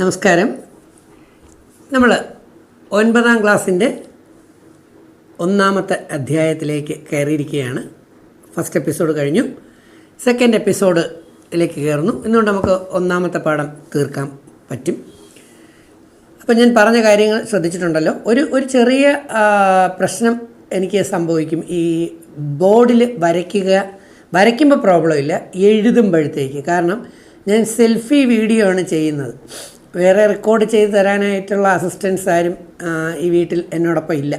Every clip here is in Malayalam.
നമസ്കാരം. നമ്മൾ 9ാം ക്ലാസ്സിൻ്റെ 1ാമത്തെ അധ്യായത്തിലേക്ക് കയറിയിരിക്കുകയാണ്. ഫസ്റ്റ് എപ്പിസോഡ് കഴിഞ്ഞു, സെക്കൻഡ് എപ്പിസോഡിലേക്ക് കയറുന്നു. ഇന്നുകൊണ്ട് നമുക്ക് 1ാമത്തെ പാഠം തീർക്കാൻ പറ്റും. അപ്പം ഞാൻ പറഞ്ഞ കാര്യങ്ങൾ ശ്രദ്ധിച്ചിട്ടുണ്ടല്ലോ. ഒരു ചെറിയ പ്രശ്നം എനിക്ക് സംഭവിക്കും. ഈ ബോർഡിൽ വരയ്ക്കുമ്പോൾ പ്രോബ്ലം ഇല്ല, എഴുതുമ്പോഴത്തേക്ക്. കാരണം ഞാൻ സെൽഫി വീഡിയോ ആണ് ചെയ്യുന്നത്. വേറെ റെക്കോർഡ് ചെയ്ത് തരാനായിട്ടുള്ള അസിസ്റ്റൻസ് ആരും ഈ വീട്ടിൽ എന്നോടൊപ്പം ഇല്ല.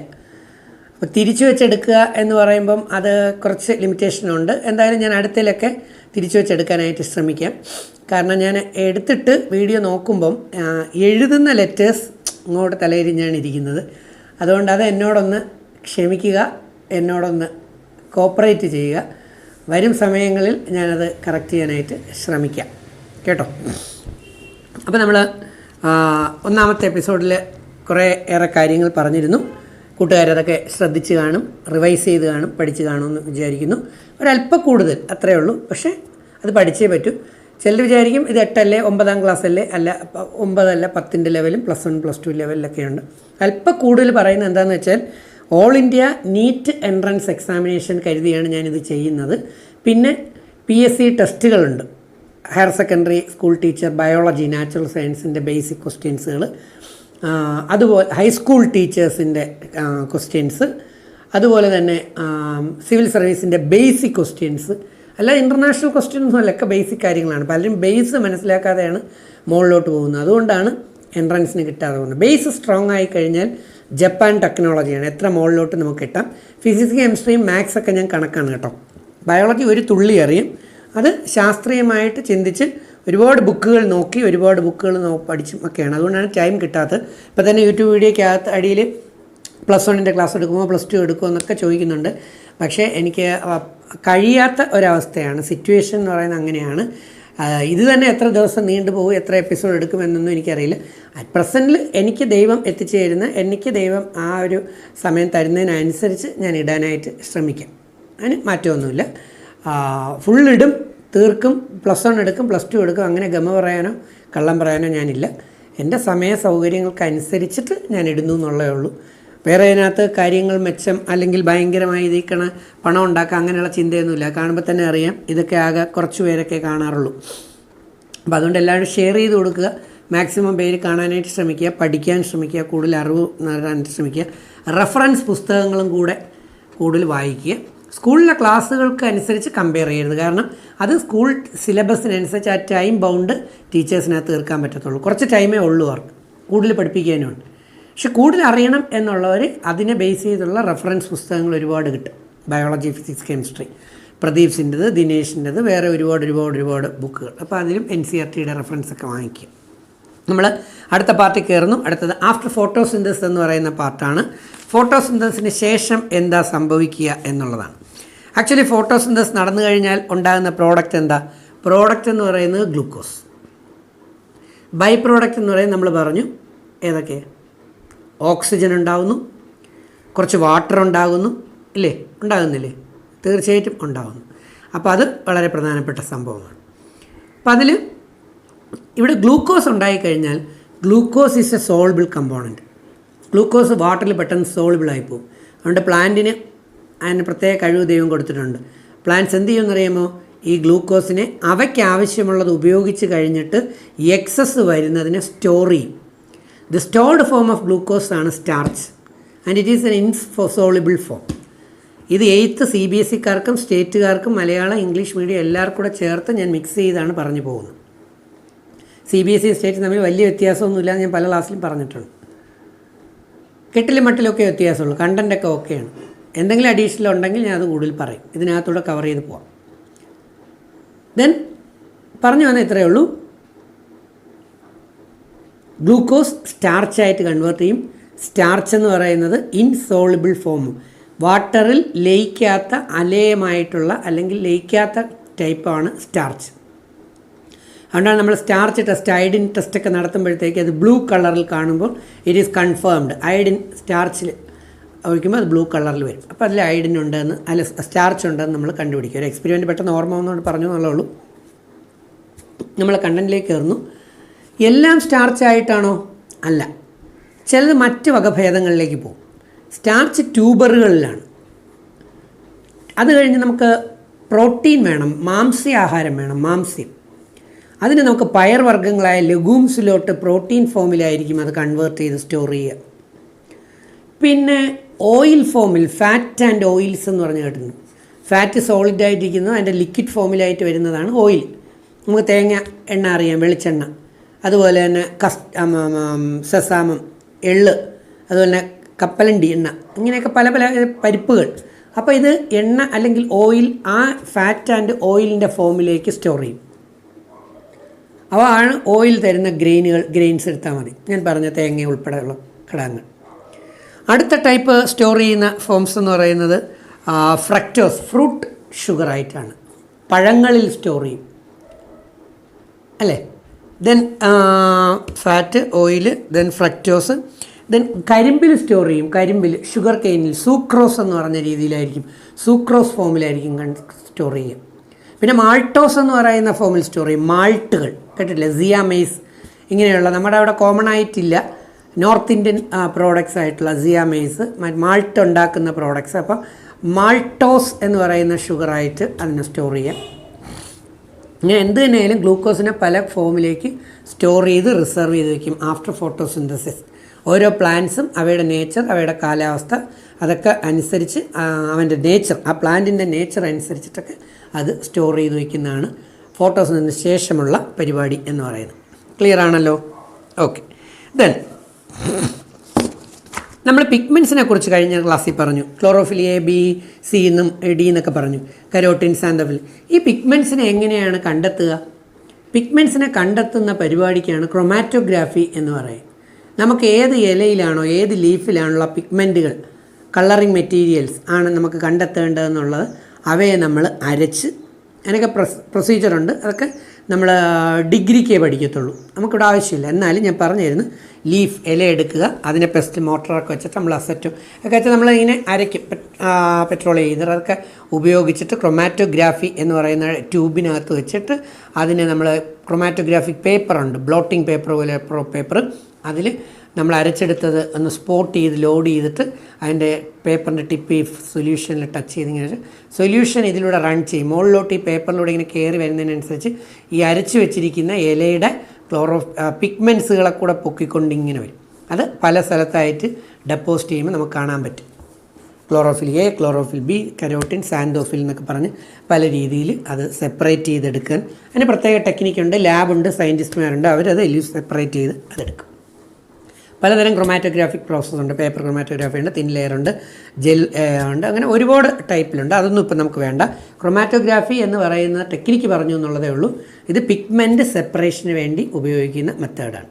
അപ്പോൾ തിരിച്ചു വെച്ചെടുക്കുക എന്ന് പറയുമ്പം അത് കുറച്ച് ലിമിറ്റേഷനുണ്ട്. എന്തായാലും ഞാൻ അടുത്തതിലൊക്കെ തിരിച്ചു വെച്ചെടുക്കാനായിട്ട് ശ്രമിക്കാം. കാരണം ഞാൻ എടുത്തിട്ട് വീഡിയോ നോക്കുമ്പം എഴുതുന്ന ലെറ്റേഴ്സ് ഇങ്ങോട്ട് തലയിരിഞ്ഞാണ് ഇരിക്കുന്നത്. അതുകൊണ്ട് അത് എന്നോടൊന്ന് ക്ഷമിക്കുക, എന്നോടൊന്ന് കോപ്പറേറ്റ് ചെയ്യുക. വരും സമയങ്ങളിൽ ഞാനത് കറക്റ്റ് ചെയ്യാനായിട്ട് ശ്രമിക്കാം കേട്ടോ. അപ്പോൾ നമ്മൾ 1ാമത്തെ എപ്പിസോഡിൽ ഏറെ കാര്യങ്ങൾ പറഞ്ഞിരുന്നു. കൂട്ടുകാരതൊക്കെ ശ്രദ്ധിച്ച് കാണും, റിവൈസ് ചെയ്ത് കാണും, പഠിച്ച് കാണുമെന്ന് വിചാരിക്കുന്നു. ഒരല്പം കൂടുതൽ അത്രയേ ഉള്ളൂ, പക്ഷേ അത് പഠിച്ചേ പറ്റൂ. ചിലർ വിചാരിക്കും ഇത് 8 അല്ലേ, 9ാം ക്ലാസ് അല്ലേ. അല്ല, 9 അല്ല, 10ൻ്റെ ലെവലും +1 +2 ലെവലിലൊക്കെ ഉണ്ട്. അല്പം കൂടുതൽ പറയുന്നത് എന്താണെന്ന് വെച്ചാൽ all India NEET entrance examination കരുതിയാണ് ഞാനിത് ചെയ്യുന്നത്. പിന്നെ PSC ടെസ്റ്റുകളുണ്ട്. Higher secondary school teacher, biology, natural സയൻസിൻ്റെ ബേസിക് ക്വസ്റ്റ്യൻസുകൾ, അതുപോലെ ഹൈസ്കൂൾ ടീച്ചേഴ്സിൻ്റെ ക്വസ്റ്റ്യൻസ്, അതുപോലെ തന്നെ സിവിൽ സർവീസിൻ്റെ ബേസിക് ക്വസ്റ്റ്യൻസ്. അല്ല, ഇൻ്റർനാഷണൽ ക്വസ്റ്റ്യൻസും ഒക്കെ ബേസിക് കാര്യങ്ങളാണ്. പലരും ബേസ് മനസ്സിലാക്കാതെയാണ് മുകളിലോട്ട് പോകുന്നത്. അതുകൊണ്ടാണ് എൻട്രൻസിന് കിട്ടാതെ പോകുന്നത്. ബേസ് സ്ട്രോങ് ആയി കഴിഞ്ഞാൽ ജപ്പാൻ ടെക്നോളജിയാണ്, എത്ര മുകളിലോട്ട് നമുക്ക് കിട്ടാം. ഫിസിക്സ്, കെമിസ്ട്രിയും മാത്സൊക്കെ ഞാൻ കണക്കാണ് കേട്ടോ. ബയോളജി ഒരു തുള്ളി അറിയും. അത് ശാസ്ത്രീയമായിട്ട് ചിന്തിച്ച് ഒരുപാട് ബുക്കുകൾ നോക്കി, ഒരുപാട് ബുക്കുകൾ പഠിച്ചും ഒക്കെയാണ്. അതുകൊണ്ടാണ് ടൈം കിട്ടാത്തത്. ഇപ്പോൾ തന്നെ യൂട്യൂബ് വീഡിയോയ്ക്കകത്ത് അടിയിൽ +1ൻ്റെ ക്ലാസ് എടുക്കുമോ, +2 എടുക്കുമോ എന്നൊക്കെ ചോദിക്കുന്നുണ്ട്. പക്ഷേ എനിക്ക് കഴിയാത്ത ഒരവസ്ഥയാണ്. സിറ്റുവേഷൻ എന്ന് പറയുന്നത് അങ്ങനെയാണ്. ഇത് തന്നെ എത്ര ദിവസം നീണ്ടുപോകും, എത്ര എപ്പിസോഡ് എടുക്കുമെന്നൊന്നും എനിക്കറിയില്ല. അറ്റ് പ്രസൻറ്റിൽ എനിക്ക് ദൈവം എത്തിച്ചു തരുന്ന, എനിക്ക് ദൈവം ആ ഒരു സമയം തരുന്നതിനനുസരിച്ച് ഞാൻ ഇടാനായിട്ട് ശ്രമിക്കാം. അതിന് മാറ്റമൊന്നുമില്ല. ഫുള്ളിടും, തീർക്കും, +1 എടുക്കും, +2 എടുക്കും. അങ്ങനെ ഗമ പറയാനോ കള്ളം പറയാനോ ഞാനില്ല. എൻ്റെ സമയ സൗകര്യങ്ങൾക്കനുസരിച്ചിട്ട് ഞാൻ ഇടുന്നു എന്നുള്ളതേ ഉള്ളൂ. വേറെ അതിനകത്ത് കാര്യങ്ങൾ മെച്ചം അല്ലെങ്കിൽ ഭയങ്കരമായി ഇതിക്കണ പണം ഉണ്ടാക്കുക അങ്ങനെയുള്ള ചിന്തയൊന്നുമില്ല. കാണുമ്പോൾ തന്നെ അറിയാം, ഇതൊക്കെ ആകെ കുറച്ച് പേരൊക്കെ കാണാറുള്ളൂ. അപ്പോൾ അതുകൊണ്ട് എല്ലാവരും ഷെയർ ചെയ്ത് കൊടുക്കുക. മാക്സിമം പേര് കാണാനായിട്ട് ശ്രമിക്കുക, പഠിക്കാൻ ശ്രമിക്കുക, കൂടുതൽ അറിവ് നേടാനായിട്ട് ശ്രമിക്കുക. റെഫറൻസ് പുസ്തകങ്ങളും കൂടെ കൂടുതൽ വായിക്കുക. സ്കൂളിലെ ക്ലാസ്സുകൾക്ക് അനുസരിച്ച് കമ്പയർ ചെയ്യരുത്. കാരണം അത് സ്കൂൾ സിലബസിനനുസരിച്ച് ആ ടൈം ബൗണ്ട് ടീച്ചേഴ്സിനകത്ത് തീർക്കാൻ പറ്റത്തുള്ളൂ. കുറച്ച് ടൈമേ ഉള്ളൂ അവർക്ക്, കൂടുതൽ പഠിപ്പിക്കാനുണ്ട്. പക്ഷെ കൂടുതൽ അറിയണം എന്നുള്ളവർ അതിനെ ബേസ് ചെയ്തുള്ള റെഫറൻസ് പുസ്തകങ്ങൾ ഒരുപാട് കിട്ടും. ബയോളജി, ഫിസിക്സ്, കെമിസ്ട്രി, പ്രദീപ്സിൻ്റെത്, ദിനേശിൻ്റെത്, വേറെ ഒരുപാട് ബുക്കുകൾ. അപ്പോൾ അതിലും NCERTയുടെ റെഫറൻസൊക്കെ വാങ്ങിക്കുക. നമ്മൾ അടുത്ത പാർട്ടിൽ കയറുന്നു. അടുത്തത് ആഫ്റ്റർ ഫോട്ടോസിന്തസിസ് എന്ന് പറയുന്ന പാർട്ടാണ്. ഫോട്ടോസിന്തസിന് ശേഷം എന്താ സംഭവിക്കുക എന്നുള്ളതാണ്. ആക്ച്വലി ഫോട്ടോസിന്തസിസ് നടന്നു കഴിഞ്ഞാൽ ഉണ്ടാകുന്ന പ്രോഡക്റ്റ് എന്താ? പ്രോഡക്റ്റ് എന്ന് പറയുന്നത് ഗ്ലൂക്കോസ്. ബൈ പ്രോഡക്റ്റ് എന്ന് പറയുന്നത് നമ്മൾ പറഞ്ഞു ഏതൊക്കെ? ഓക്സിജൻ ഉണ്ടാകുന്നു, കുറച്ച് വാട്ടർ ഉണ്ടാകുന്നു, ഇല്ലേ? ഉണ്ടാകുന്നില്ലേ? തീർച്ചയായിട്ടും ഉണ്ടാകുന്നു. അപ്പോൾ അത് വളരെ പ്രധാനപ്പെട്ട സംഭവമാണ്. അപ്പോൾ അതിൽ ഇവിടെ ഗ്ലൂക്കോസ് ഉണ്ടായിക്കഴിഞ്ഞാൽ glucose is A soluble component. Glucose വാട്ടറിൽ പെട്ടെന്ന് സോൾബിളായി പോകും. അതുകൊണ്ട് പ്ലാന്റിന് അതിന് പ്രത്യേക കഴിവ് ദൈവം കൊടുത്തിട്ടുണ്ട്. പ്ലാന്റ്സ് എന്ത് ചെയ്യുമെന്നറിയുമോ? ഈ ഗ്ലൂക്കോസിനെ അവയ്ക്ക് ആവശ്യമുള്ളത് ഉപയോഗിച്ച് കഴിഞ്ഞിട്ട് എക്സസ് വരുന്നതിനെ സ്റ്റോർ ചെയ്യും. The stored form of glucose ആണ് starch, and it is an insoluble form. ഇത് 8th CBSEക്കാർക്കും സ്റ്റേറ്റുകാർക്കും മലയാളം, ഇംഗ്ലീഷ് മീഡിയം എല്ലാവർക്കും കൂടെ ചേർത്ത് ഞാൻ മിക്സ് ചെയ്താണ് പറഞ്ഞു പോകുന്നത്. CBSE സ്റ്റേറ്റ് തമ്മിൽ വലിയ വ്യത്യാസമൊന്നുമില്ല, ഞാൻ പല ക്ലാസ്സിലും പറഞ്ഞിട്ടുണ്ട്. കെട്ടിലും മട്ടിലൊക്കെ വ്യത്യാസമുള്ളൂ, കണ്ടൻറ്റൊക്കെ ഓക്കെയാണ്. എന്തെങ്കിലും അഡീഷണൽ ഉണ്ടെങ്കിൽ ഞാൻ അത് കൂടുതൽ പറയും. ഇതിനകത്തൂടെ കവർ ചെയ്ത് പോവാം. ദെൻ പറഞ്ഞു വന്ന ഇത്രയേ ഉള്ളൂ. ഗ്ലൂക്കോസ് സ്റ്റാർച്ചായിട്ട് കൺവേർട്ട് ചെയ്യും. സ്റ്റാർച്ച് എന്ന് പറയുന്നത് ഇൻസോളിബിൾ ഫോം, വാട്ടറിൽ ലയിക്കാത്ത അലേയമായിട്ടുള്ള അല്ലെങ്കിൽ ലയിക്കാത്ത ടൈപ്പാണ് സ്റ്റാർച്ച്. അതുകൊണ്ടാണ് നമ്മൾ സ്റ്റാർച്ച് ടെസ്റ്റ്, അയഡിൻ ടെസ്റ്റൊക്കെ നടത്തുമ്പോഴത്തേക്ക് അത് ബ്ലൂ കളറിൽ കാണുമ്പോൾ ഇറ്റ് ഈസ് കൺഫേംഡ്. അയഡിൻ സ്റ്റാർച്ചിൽ ഒഴിക്കുമ്പോൾ അത് ബ്ലൂ കളറിൽ വരും. അപ്പോൾ അതിൽ അയഡിൻ ഉണ്ടെന്ന്, അല്ല സ്റ്റാർച്ച് ഉണ്ടെന്ന് നമ്മൾ കണ്ടുപിടിക്കും. ഒരു എക്സ്പെരിമെൻറ്റ് പെട്ടെന്ന് ഓർമ്മ വന്നുകൊണ്ട് പറഞ്ഞു എന്നുള്ളൂ. നമ്മൾ കണ്ടൻറ്റിലേക്ക് കയറുന്നു. എല്ലാം സ്റ്റാർച്ച് ആയിട്ടാണോ? അല്ല, ചിലത് മറ്റ് വകഭേദങ്ങളിലേക്ക് പോകും. സ്റ്റാർച്ച് ട്യൂബറുകളിലാണ്. അത് കഴിഞ്ഞ് നമുക്ക് പ്രോട്ടീൻ വേണം, മാംസ്യാഹാരം വേണം, മാംസ്യം. അതിന് നമുക്ക് പയർവർഗ്ഗങ്ങളായ ലഗൂംസിലോട്ട് പ്രോട്ടീൻ ഫോമിലായിരിക്കും അത് കൺവേർട്ട് ചെയ്ത് സ്റ്റോർ ചെയ്യുക. പിന്നെ ഓയിൽ ഫോമിൽ ഫാറ്റ് ആൻഡ് ഓയിൽസ് എന്ന് പറഞ്ഞ് കേട്ടിട്ടുണ്ട്. ഫാറ്റ് സോളിഡായിട്ടിരിക്കുന്നത് അതിൻ്റെ ലിക്വിഡ് ഫോമിലായിട്ട് വരുന്നതാണ് ഓയിൽ. നമുക്ക് തേങ്ങ എണ്ണ അറിയാം, വെളിച്ചെണ്ണ. അതുപോലെ തന്നെ സെസാമം, എള്ള്, അതുപോലെ തന്നെ കപ്പലണ്ടി എണ്ണ, ഇങ്ങനെയൊക്കെ പല പല പരിപ്പുകൾ. അപ്പോൾ ഇത് എണ്ണ അല്ലെങ്കിൽ ഓയിൽ ആ ഫാറ്റ് ആൻഡ് ഓയിലിൻ്റെ ഫോമിലേക്ക് സ്റ്റോർ ചെയ്യും. അവ ആണ് ഓയിൽ തരുന്ന ഗ്രെയിൻസ് എടുത്താൽ മതി. ഞാൻ പറഞ്ഞ തേങ്ങ ഉൾപ്പെടെയുള്ള ഘടകങ്ങൾ. അടുത്ത ടൈപ്പ് സ്റ്റോർ ചെയ്യുന്ന ഫോംസ് എന്ന് പറയുന്നത് ഫ്രക്ടോസ്, ഫ്രൂട്ട് ഷുഗറായിട്ടാണ്. പഴങ്ങളിൽ സ്റ്റോർ ചെയ്യും അല്ലേ. Then fat, oil, then fructose. Then കരിമ്പിൽ സ്റ്റോർ ചെയ്യും. കരിമ്പിൽ, ഷുഗർ കെയിനിൽ സൂക്രോസ് എന്ന് പറഞ്ഞ രീതിയിലായിരിക്കും, സൂക്രോസ് ഫോമിലായിരിക്കും സ്റ്റോർ ചെയ്യുക. പിന്നെ മാൾട്ടോസ് എന്ന് പറയുന്ന ഫോമിൽ സ്റ്റോർ ചെയ്യും. മാൾട്ടുകൾ കേട്ടിട്ടില്ലേ, സിയാമൈസ്, ഇങ്ങനെയുള്ള നമ്മുടെ അവിടെ കോമൺ ആയിട്ടില്ല, നോർത്ത് ഇന്ത്യൻ പ്രോഡക്റ്റ്സ് ആയിട്ടുള്ള സിയാമൈസ്, മാൾട്ട് ഉണ്ടാക്കുന്ന പ്രോഡക്റ്റ്സ്. അപ്പോൾ മാൾട്ടോസ് എന്ന് പറയുന്ന ഷുഗറായിട്ട് അതിനെ സ്റ്റോർ ചെയ്യാം. ഇങ്ങനെ എന്ത് തന്നെയായാലും ഗ്ലൂക്കോസിനെ പല ഫോമിലേക്ക് സ്റ്റോർ ചെയ്ത് റിസർവ് ചെയ്ത് വയ്ക്കും ആഫ്റ്റർ ഫോട്ടോസിന്തസിസ്. ഓരോ പ്ലാന്റ്സും അവയുടെ നേച്ചർ, അവയുടെ കാലാവസ്ഥ, അതൊക്കെ അനുസരിച്ച് അവൻ്റെ നേച്ചർ, ആ പ്ലാന്റിൻ്റെ നേച്ചർ അനുസരിച്ചിട്ടൊക്കെ അത് സ്റ്റോർ ചെയ്ത് വയ്ക്കുന്നതാണ് ഫോട്ടോസിന്തസിന് ശേഷമുള്ള പരിപാടി എന്ന് പറയുന്നത്. ക്ലിയർ ആണല്ലോ? ഓക്കെ. ദെൻ നമ്മൾ പിഗ്മെൻസിനെ കുറിച്ച് കഴിഞ്ഞ ക്ലാസ്സിൽ പറഞ്ഞു. ക്ലോറോഫിൽ എ, ബി, സി എന്നും ഡി എന്നൊക്കെ പറഞ്ഞു, കരോട്ടിൻ, സാന്തോഫിൽ. ഈ പിഗ്മെൻസിനെ എങ്ങനെയാണ് കണ്ടെത്തുക? പിഗ്മെൻസിനെ കണ്ടെത്തുന്ന പരിപാടിക്കാണ് ക്രൊമാറ്റോഗ്രാഫി എന്ന് പറയും. നമുക്ക് ഏത് ഇലയിലാണോ ഏത് ലീഫിലാണുള്ള പിഗ്മെൻറ്റുകൾ, കളറിങ് മെറ്റീരിയൽസ് ആണ് നമുക്ക് കണ്ടെത്തേണ്ടതെന്നുള്ളത് അവയെ നമ്മൾ അരച്ച്, അതിനൊക്കെ പ്രൊസീജിയറുണ്ട്. അതൊക്കെ നമ്മൾ ഡിഗ്രിക്കേ പഠിക്കത്തുള്ളൂ, നമുക്കിവിടെ ആവശ്യമില്ല. എന്നാലും ഞാൻ പറഞ്ഞു തരുന്നു. ലീഫ്, ഇല എടുക്കുക, അതിനെ പെസ്റ്റ് മോട്ടറൊക്കെ വെച്ചിട്ട് നമ്മൾ അസറ്റും ഒക്കെ വെച്ച് നമ്മളിങ്ങനെ അരയ്ക്കും. പെട്രോൾ ചെയ്തർ അതൊക്കെ ഉപയോഗിച്ചിട്ട് ക്രൊമാറ്റോഗ്രാഫി എന്ന് പറയുന്ന ട്യൂബിനകത്ത് വെച്ചിട്ട് അതിനെ നമ്മൾ ക്രൊമാറ്റോഗ്രാഫിക് പേപ്പറുണ്ട്, ബ്ലോട്ടിംഗ് പേപ്പർ പോലെ പേപ്പർ, അതിൽ നമ്മൾ അരച്ചെടുത്തത് ഒന്ന് സ്പോട്ട് ചെയ്ത് ലോഡ് ചെയ്തിട്ട് അതിൻ്റെ പേപ്പറിൻ്റെ ടിപ്പ് ഈ സൊല്യൂഷനിൽ ടച്ച് ചെയ്തിങ്ങനെ സൊല്യൂഷൻ ഇതിലൂടെ റൺ ചെയ്യും. മുകളിലോട്ട് ഈ പേപ്പറിലൂടെ ഇങ്ങനെ കയറി വരുന്നതിനനുസരിച്ച് ഈ അരച്ച് വെച്ചിരിക്കുന്ന ഇലയുടെ പിഗ്മെൻസുകളെ കൂടെ പൊക്കിക്കൊണ്ടിങ്ങനെ വരും. അത് പല സ്ഥലത്തായിട്ട് ഡെപ്പോസിറ്റ് ചെയ്യുമ്പോൾ നമുക്ക് കാണാൻ പറ്റും. Chlorophyll A, chlorophyll B, carotene, xanthophyll എന്നൊക്കെ പറഞ്ഞ് പല രീതിയിൽ അത് സെപ്പറേറ്റ് ചെയ്തെടുക്കാൻ അതിന് പ്രത്യേക ടെക്നിക്കുണ്ട്, ലാബുണ്ട്, സയൻറ്റിസ്റ്റുമാരുണ്ട്, അവരത് സെപ്പറേറ്റ് ചെയ്ത് അതെടുക്കും. പലതരം ക്രൊമാറ്റോഗ്രാഫിക് പ്രോസസ്സ് ഉണ്ട്. പേപ്പർ ക്രൊമാറ്റോഗ്രാഫി ഉണ്ട്, തിൻ ലെയർ ഉണ്ട്, ജെൽ ഉണ്ട്, അങ്ങനെ ഒരുപാട് ടൈപ്പിലുണ്ട്. അതൊന്നും ഇപ്പം നമുക്ക് വേണ്ട. ക്രൊമാറ്റോഗ്രാഫി എന്ന് പറയുന്ന ടെക്നിക്ക് പറഞ്ഞു എന്നുള്ളതേ ഉള്ളൂ. ഇത് പിഗ്മെൻറ്റ് സെപ്പറേഷന് വേണ്ടി ഉപയോഗിക്കുന്ന മെത്തേഡാണ്.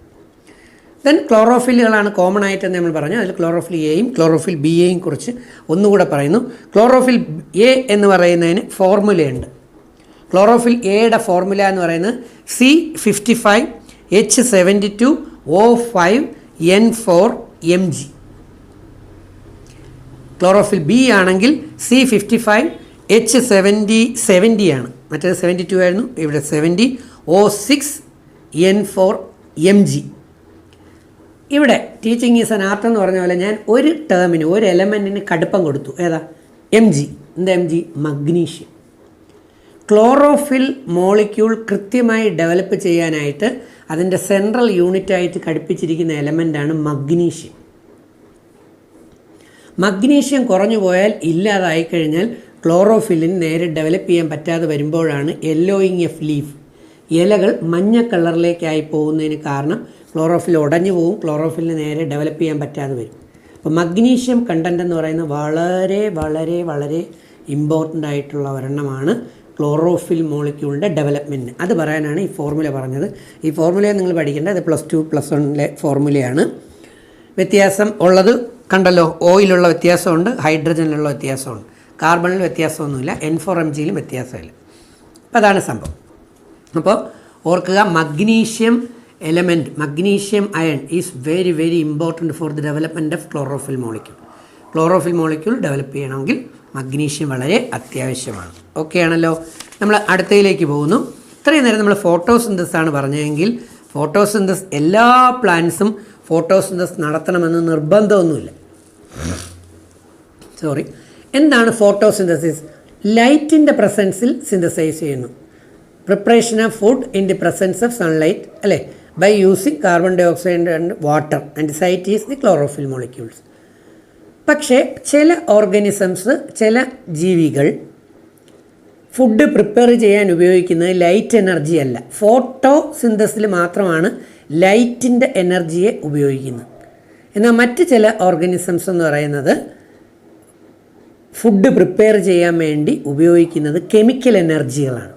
ദെൻ ക്ലോറോഫില്ലുകളാണ് കോമൺ ആയിട്ട് നമ്മൾ പറഞ്ഞു. അതിൽ ക്ലോറോഫിൽ എയും ക്ലോറോഫിൽ ബി എയും കുറിച്ച് ഒന്നുകൂടെ പറയുന്നു. ക്ലോറോഫിൽ എ എന്ന് പറയുന്നതിന് ഫോർമുലയുണ്ട്. ക്ലോറോഫിൽ എയുടെ ഫോർമുല എന്ന് പറയുന്നത് C55H72O5 N4Mg. ക്ലോറോഫിൽ ബി ആണെങ്കിൽ C55H70 ആണ്, മറ്റേത് 72 ആയിരുന്നു, ഇവിടെ 70O6 N4Mg. ഇവിടെ ടീച്ചിങ് ഈസ് ആൻ ആർട്ട് എന്ന് പറഞ്ഞ പോലെ ഞാൻ ഒരു ടേമിന്, ഒരു എലമെൻറ്റിന് കടുപ്പം കൊടുത്തു. ഏതാ? Mg. എന്താ Mg? മഗ്നീഷ്യം. ക്ലോറോഫിൽ മോളിക്യൂൾ കൃത്യമായി ഡെവലപ്പ് ചെയ്യാനായിട്ട് അതിൻ്റെ സെൻട്രൽ യൂണിറ്റായിട്ട് ഘടിപ്പിച്ചിരിക്കുന്ന എലമെൻ്റാണ് മഗ്നീഷ്യം. മഗ്നീഷ്യം കുറഞ്ഞു പോയാൽ, ഇല്ലാതായിക്കഴിഞ്ഞാൽ ക്ലോറോഫില്ലിന് നേരെ ഡെവലപ്പ് ചെയ്യാൻ പറ്റാതെ വരുമ്പോഴാണ് യെല്ലോയിങ് എഫ് ലീഫ്, ഇലകൾ മഞ്ഞ കളറിലേക്കായി പോകുന്നതിന് കാരണം ക്ലോറോഫിൽ ഉടഞ്ഞു പോകും, ക്ലോറോഫിലിന് നേരെ ഡെവലപ്പ് ചെയ്യാൻ പറ്റാതെ വരും. അപ്പോൾ മഗ്നീഷ്യം കണ്ടൻറ്റ് എന്ന് പറയുന്നത് വളരെ വളരെ വളരെ ഇമ്പോർട്ടൻ്റ് ആയിട്ടുള്ള ഒരെണ്ണമാണ് ക്ലോറോഫിൽ മോളിക്യൂളിൻ്റെ ഡെവലപ്മെൻറ്റിന്. അത് പറയാനാണ് ഈ ഫോർമുല പറഞ്ഞത്. ഈ ഫോർമുലയെ നിങ്ങൾ പഠിക്കേണ്ടത്, അത് +2 +1 ഫോർമുലയാണ്. വ്യത്യാസം ഉള്ളത് കണ്ടല്ലോ. ഓയിലുള്ള വ്യത്യാസമുണ്ട്, ഹൈഡ്രജനിലുള്ള വ്യത്യാസമുണ്ട്, കാർബണിൽ വ്യത്യാസമൊന്നുമില്ല, N4Mgയിലും വ്യത്യാസമില്ല. അപ്പോൾ അതാണ് സംഭവം. അപ്പോൾ ഓർക്കുക, magnesium element, magnesium iron is very very important for the development of chlorophyll molecule. Chlorophyll molecule develop ചെയ്യണമെങ്കിൽ മഗ്നീഷ്യം വളരെ അത്യാവശ്യമാണ്. ഓക്കെ ആണല്ലോ. നമ്മൾ അടുത്തയിലേക്ക് പോകുന്നു. ഇത്രയും നേരം നമ്മൾ ഫോട്ടോസിന്തസിസ് ആണ് പറഞ്ഞതെങ്കിൽ ഫോട്ടോസിന്തസ് എല്ലാ പ്ലാന്റ്സും ഫോട്ടോസിന്തസ് നടത്തണമെന്ന് നിർബന്ധമൊന്നുമില്ല. എന്താണ് ഫോട്ടോസിന്തസിസ്? ലൈറ്റിൻ്റെ പ്രസൻസിൽ സിന്തസൈസ് ചെയ്യുന്നു. Preparation of food in the presence of sunlight, അല്ലേ, by using carbon dioxide and water and site is the chlorophyll molecules. പക്ഷേ ചില ഓർഗാനിസംസ്, ചില ജീവികൾ ഫുഡ് പ്രിപ്പയർ ചെയ്യാൻ ഉപയോഗിക്കുന്നത് ലൈറ്റ് എനർജി അല്ല. ഫോട്ടോ സിന്തസിൽ മാത്രമാണ് ലൈറ്റിൻ്റെ എനർജിയെ ഉപയോഗിക്കുന്നത്. എന്നാൽ മറ്റ് ചില ഓർഗാനിസംസ് എന്ന് പറയുന്നത് ഫുഡ് പ്രിപ്പയർ ചെയ്യാൻ വേണ്ടി ഉപയോഗിക്കുന്നത് കെമിക്കൽ എനർജികളാണ്.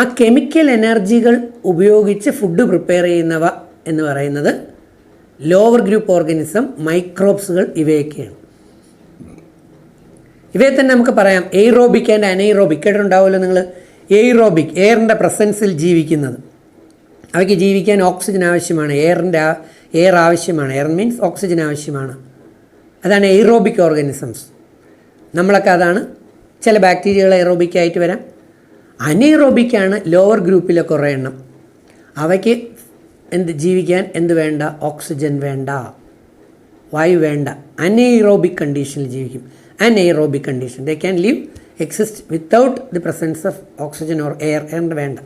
ആ കെമിക്കൽ എനർജികൾ ഉപയോഗിച്ച് ഫുഡ് പ്രിപ്പയർ ചെയ്യുന്നവ എന്ന് പറയുന്നത് ലോവർ ഗ്രൂപ്പ് ഓർഗാനിസം, മൈക്രോബ്സുകൾ, ഇവയൊക്കെയാണ്. ഇവയെ തന്നെ നമുക്ക് പറയാം എയ്റോബിക് ആൻഡ് അനൈറോബിക്. കേട്ടിട്ടുണ്ടാവുമല്ലോ നിങ്ങൾ. എയ്റോബിക്, എയറിൻ്റെ പ്രസൻസിൽ ജീവിക്കുന്നത്. അവയ്ക്ക് ജീവിക്കാൻ ഓക്സിജൻ ആവശ്യമാണ്, എയർ ആവശ്യമാണ്. എയർ മീൻസ് ഓക്സിജൻ ആവശ്യമാണ്. അതാണ് എയ്റോബിക് ഓർഗാനിസംസ്. നമ്മളൊക്കെ അതാണ്. ചില ബാക്ടീരിയകൾ എയ്റോബിക്കായിട്ട് വരാം. അനൈറോബിക്കാണ് ലോവർ ഗ്രൂപ്പിലെ കുറേ എണ്ണം. അവയ്ക്ക് ജീവിക്കാൻ എന്ത് വേണ്ട? ഓക്സിജൻ വേണ്ട, വായു വേണ്ട. അനൈറോബിക് കണ്ടീഷനിൽ ജീവിക്കും. Anaerobic condition, they can live exist without the presence of oxygen or എയറിൻ്റെ വേണ്ട.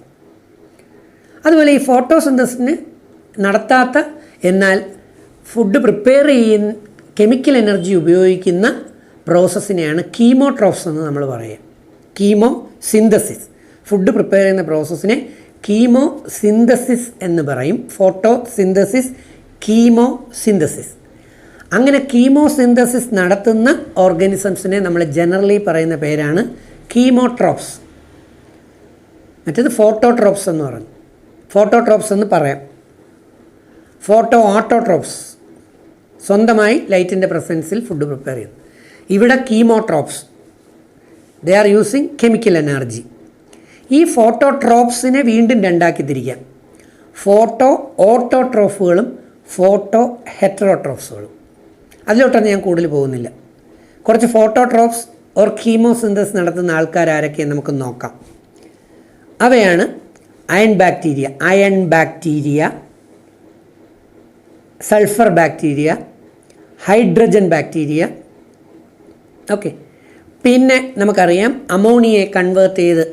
അതുപോലെ ഈ ഫോട്ടോസിന്തസിന് നടത്താത്ത എന്നാൽ ഫുഡ് പ്രിപ്പയർ ചെയ്യുന്ന കെമിക്കൽ എനർജി ഉപയോഗിക്കുന്ന പ്രോസസ്സിനെയാണ് കീമോട്രോപ്സ് എന്ന് നമ്മൾ പറയുക. കീമോ സിന്തസിസ്, ഫുഡ് പ്രിപ്പയർ ചെയ്യുന്ന പ്രോസസ്സിനെ കീമോ സിന്തസിസ് എന്ന് പറയും. Photo synthesis, chemo synthesis. അങ്ങനെ കീമോ സിന്തസിസ് നടത്തുന്ന ഓർഗാനിസംസിനെ നമ്മൾ ജനറലി പറയുന്ന പേരാണ് കീമോട്രോപ്സ്. മറ്റേത് ഫോട്ടോട്രോപ്സ് എന്ന് പറയും. ഫോട്ടോട്രോപ്സ് എന്ന് പറയാം. ഫോട്ടോ ഓട്ടോട്രോപ്സ്, സ്വന്തമായി ലൈറ്റിൻ്റെ പ്രസൻസിൽ ഫുഡ് പ്രിപ്പയർ ചെയ്യുന്നു. ഇവിടെ chemotrophs, they are using chemical energy. ഈ ഫോട്ടോട്രോപ്സിനെ വീണ്ടും രണ്ടാക്കി തിരിക്കാം. Photo ഓട്ടോട്രോഫുകളും photo ഹെറ്ററോട്രോപ്സുകളും. അതിലോട്ടൊന്നും ഞാൻ കൂടുതൽ പോകുന്നില്ല. കുറച്ച് ഫോട്ടോട്രോപ്സ് ഓർ കീമോസിന്തസ് നടത്തുന്ന ആൾക്കാർ ആരൊക്കെയെന്ന് നമുക്ക് നോക്കാം. അവയാണ് iron bacteria, sulphur bacteria, hydrogen bacteria. Okay. പിന്നെ നമുക്കറിയാം അമോണിയയെ കൺവേർട്ട് ചെയ്ത്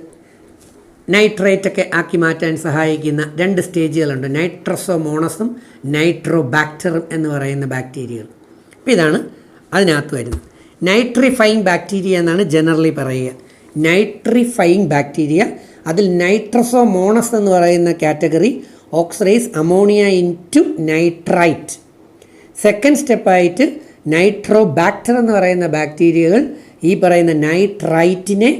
നൈട്രേറ്റൊക്കെ ആക്കി മാറ്റാൻ സഹായിക്കുന്ന 2 സ്റ്റേജുകളുണ്ട്. നൈട്രസോമോണസും നൈട്രോബാക്ടറും എന്ന് പറയുന്ന ബാക്ടീരിയകൾ. അപ്പോൾ ഇതാണ് അതിനകത്ത് വരുന്നത്. നൈട്രിഫൈങ് ബാക്ടീരിയ എന്നാണ് ജനറലി പറയുക. Nitrifying bacteria. അതിൽ നൈട്രസോമോണസ് എന്ന് പറയുന്ന category oxidise ammonia into nitrite. Second സ്റ്റെപ്പായിട്ട് നൈട്രോബാക്ടർ എന്ന് പറയുന്ന ബാക്ടീരിയകൾ ഈ പറയുന്ന നൈട്രൈറ്റിനെ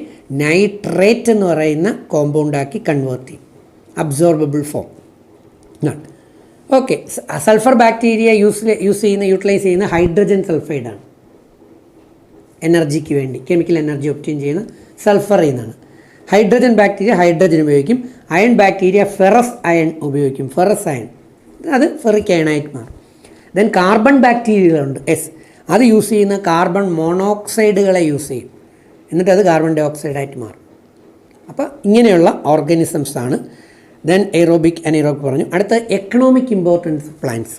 നൈട്രേറ്റ് എന്ന് പറയുന്ന കോമ്പൗണ്ടാക്കി കൺവേർട്ട് ചെയ്യും. Absorbable form. Okay. Sulphur bacteria utilise ചെയ്യുന്ന ഹൈഡ്രജൻ സൾഫൈഡാണ്. എനർജിക്ക് വേണ്ടി കെമിക്കൽ എനർജി ഒബ്റ്റെയിൻ ചെയ്യുന്ന സൾഫറിൽ നിന്നാണ്. ഹൈഡ്രജൻ ബാക്ടീരിയ ഹൈഡ്രജൻ ഉപയോഗിക്കും. അയൺ ബാക്ടീരിയ ഫെറസ് അയൺ ഉപയോഗിക്കും. ഫെറസ് അയൺ അത് ഫെറിക് അയണായിട്ട് മാറും. Then carbon ബാക്ടീരിയകളുണ്ട്. അത് യൂസ് ചെയ്യുന്ന കാർബൺ മോണോക്സൈഡുകളെ യൂസ് ചെയ്യും. എന്നിട്ട് അത് കാർബൺ ഡൈ ഓക്സൈഡായിട്ട് മാറും. അപ്പോൾ ഇങ്ങനെയുള്ള ഓർഗാനിസംസാണ്. ദെൻ എയ്റോബിക് അനൈറോബിക് പറഞ്ഞു. അടുത്ത എക്കണോമിക് ഇമ്പോർട്ടൻസ് പ്ലാന്റ്സ്.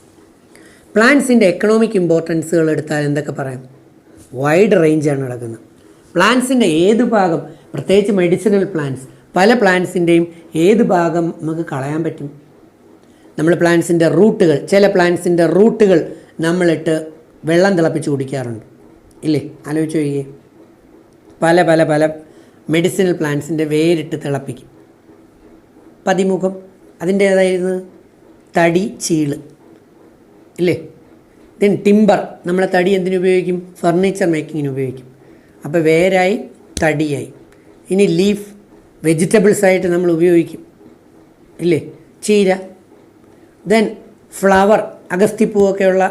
പ്ലാന്റ്സിൻ്റെ എക്കണോമിക് ഇമ്പോർട്ടൻസുകൾ എടുത്താൽ എന്തൊക്കെ പറയാം? വൈഡ് റേഞ്ചാണ് കിടക്കുന്നത്. പ്ലാന്റ്സിൻ്റെ ഏത് ഭാഗം, പ്രത്യേകിച്ച് മെഡിസിനൽ പ്ലാന്റ്സ്, പല പ്ലാന്റ്സിൻ്റെയും ഏത് ഭാഗം നമുക്ക് കളയാൻ പറ്റും? നമ്മൾ പ്ലാന്റ്സിൻ്റെ റൂട്ടുകൾ, ചില പ്ലാന്റ്സിൻ്റെ റൂട്ടുകൾ നമ്മളിട്ട് വെള്ളം തിളപ്പിച്ച് കുടിക്കാറുണ്ട്, ഇല്ലേ? ആലോചിച്ച് നോക്കിയേ. പല പല പല മെഡിസിനൽ പ്ലാന്റ്സിൻ്റെ വേരിട്ട് തിളപ്പിക്കും. പതിമുഖം അതിൻ്റേതായിരുന്നു തടി, ചീള്, ഇല്ലേ? ദെൻ ടിമ്പർ, നമ്മളെ തടി എന്തിനുപയോഗിക്കും? ഫർണിച്ചർ മേക്കിങ്ങിന് ഉപയോഗിക്കും. അപ്പോൾ വേരായി, തടിയായി. ഇനി ലീഫ്, വെജിറ്റബിൾസായിട്ട് നമ്മൾ ഉപയോഗിക്കും, ഇല്ലേ? ചീര. ദെൻ ഫ്ലവർ, അഗസ്തിപ്പൂവൊക്കെയുള്ള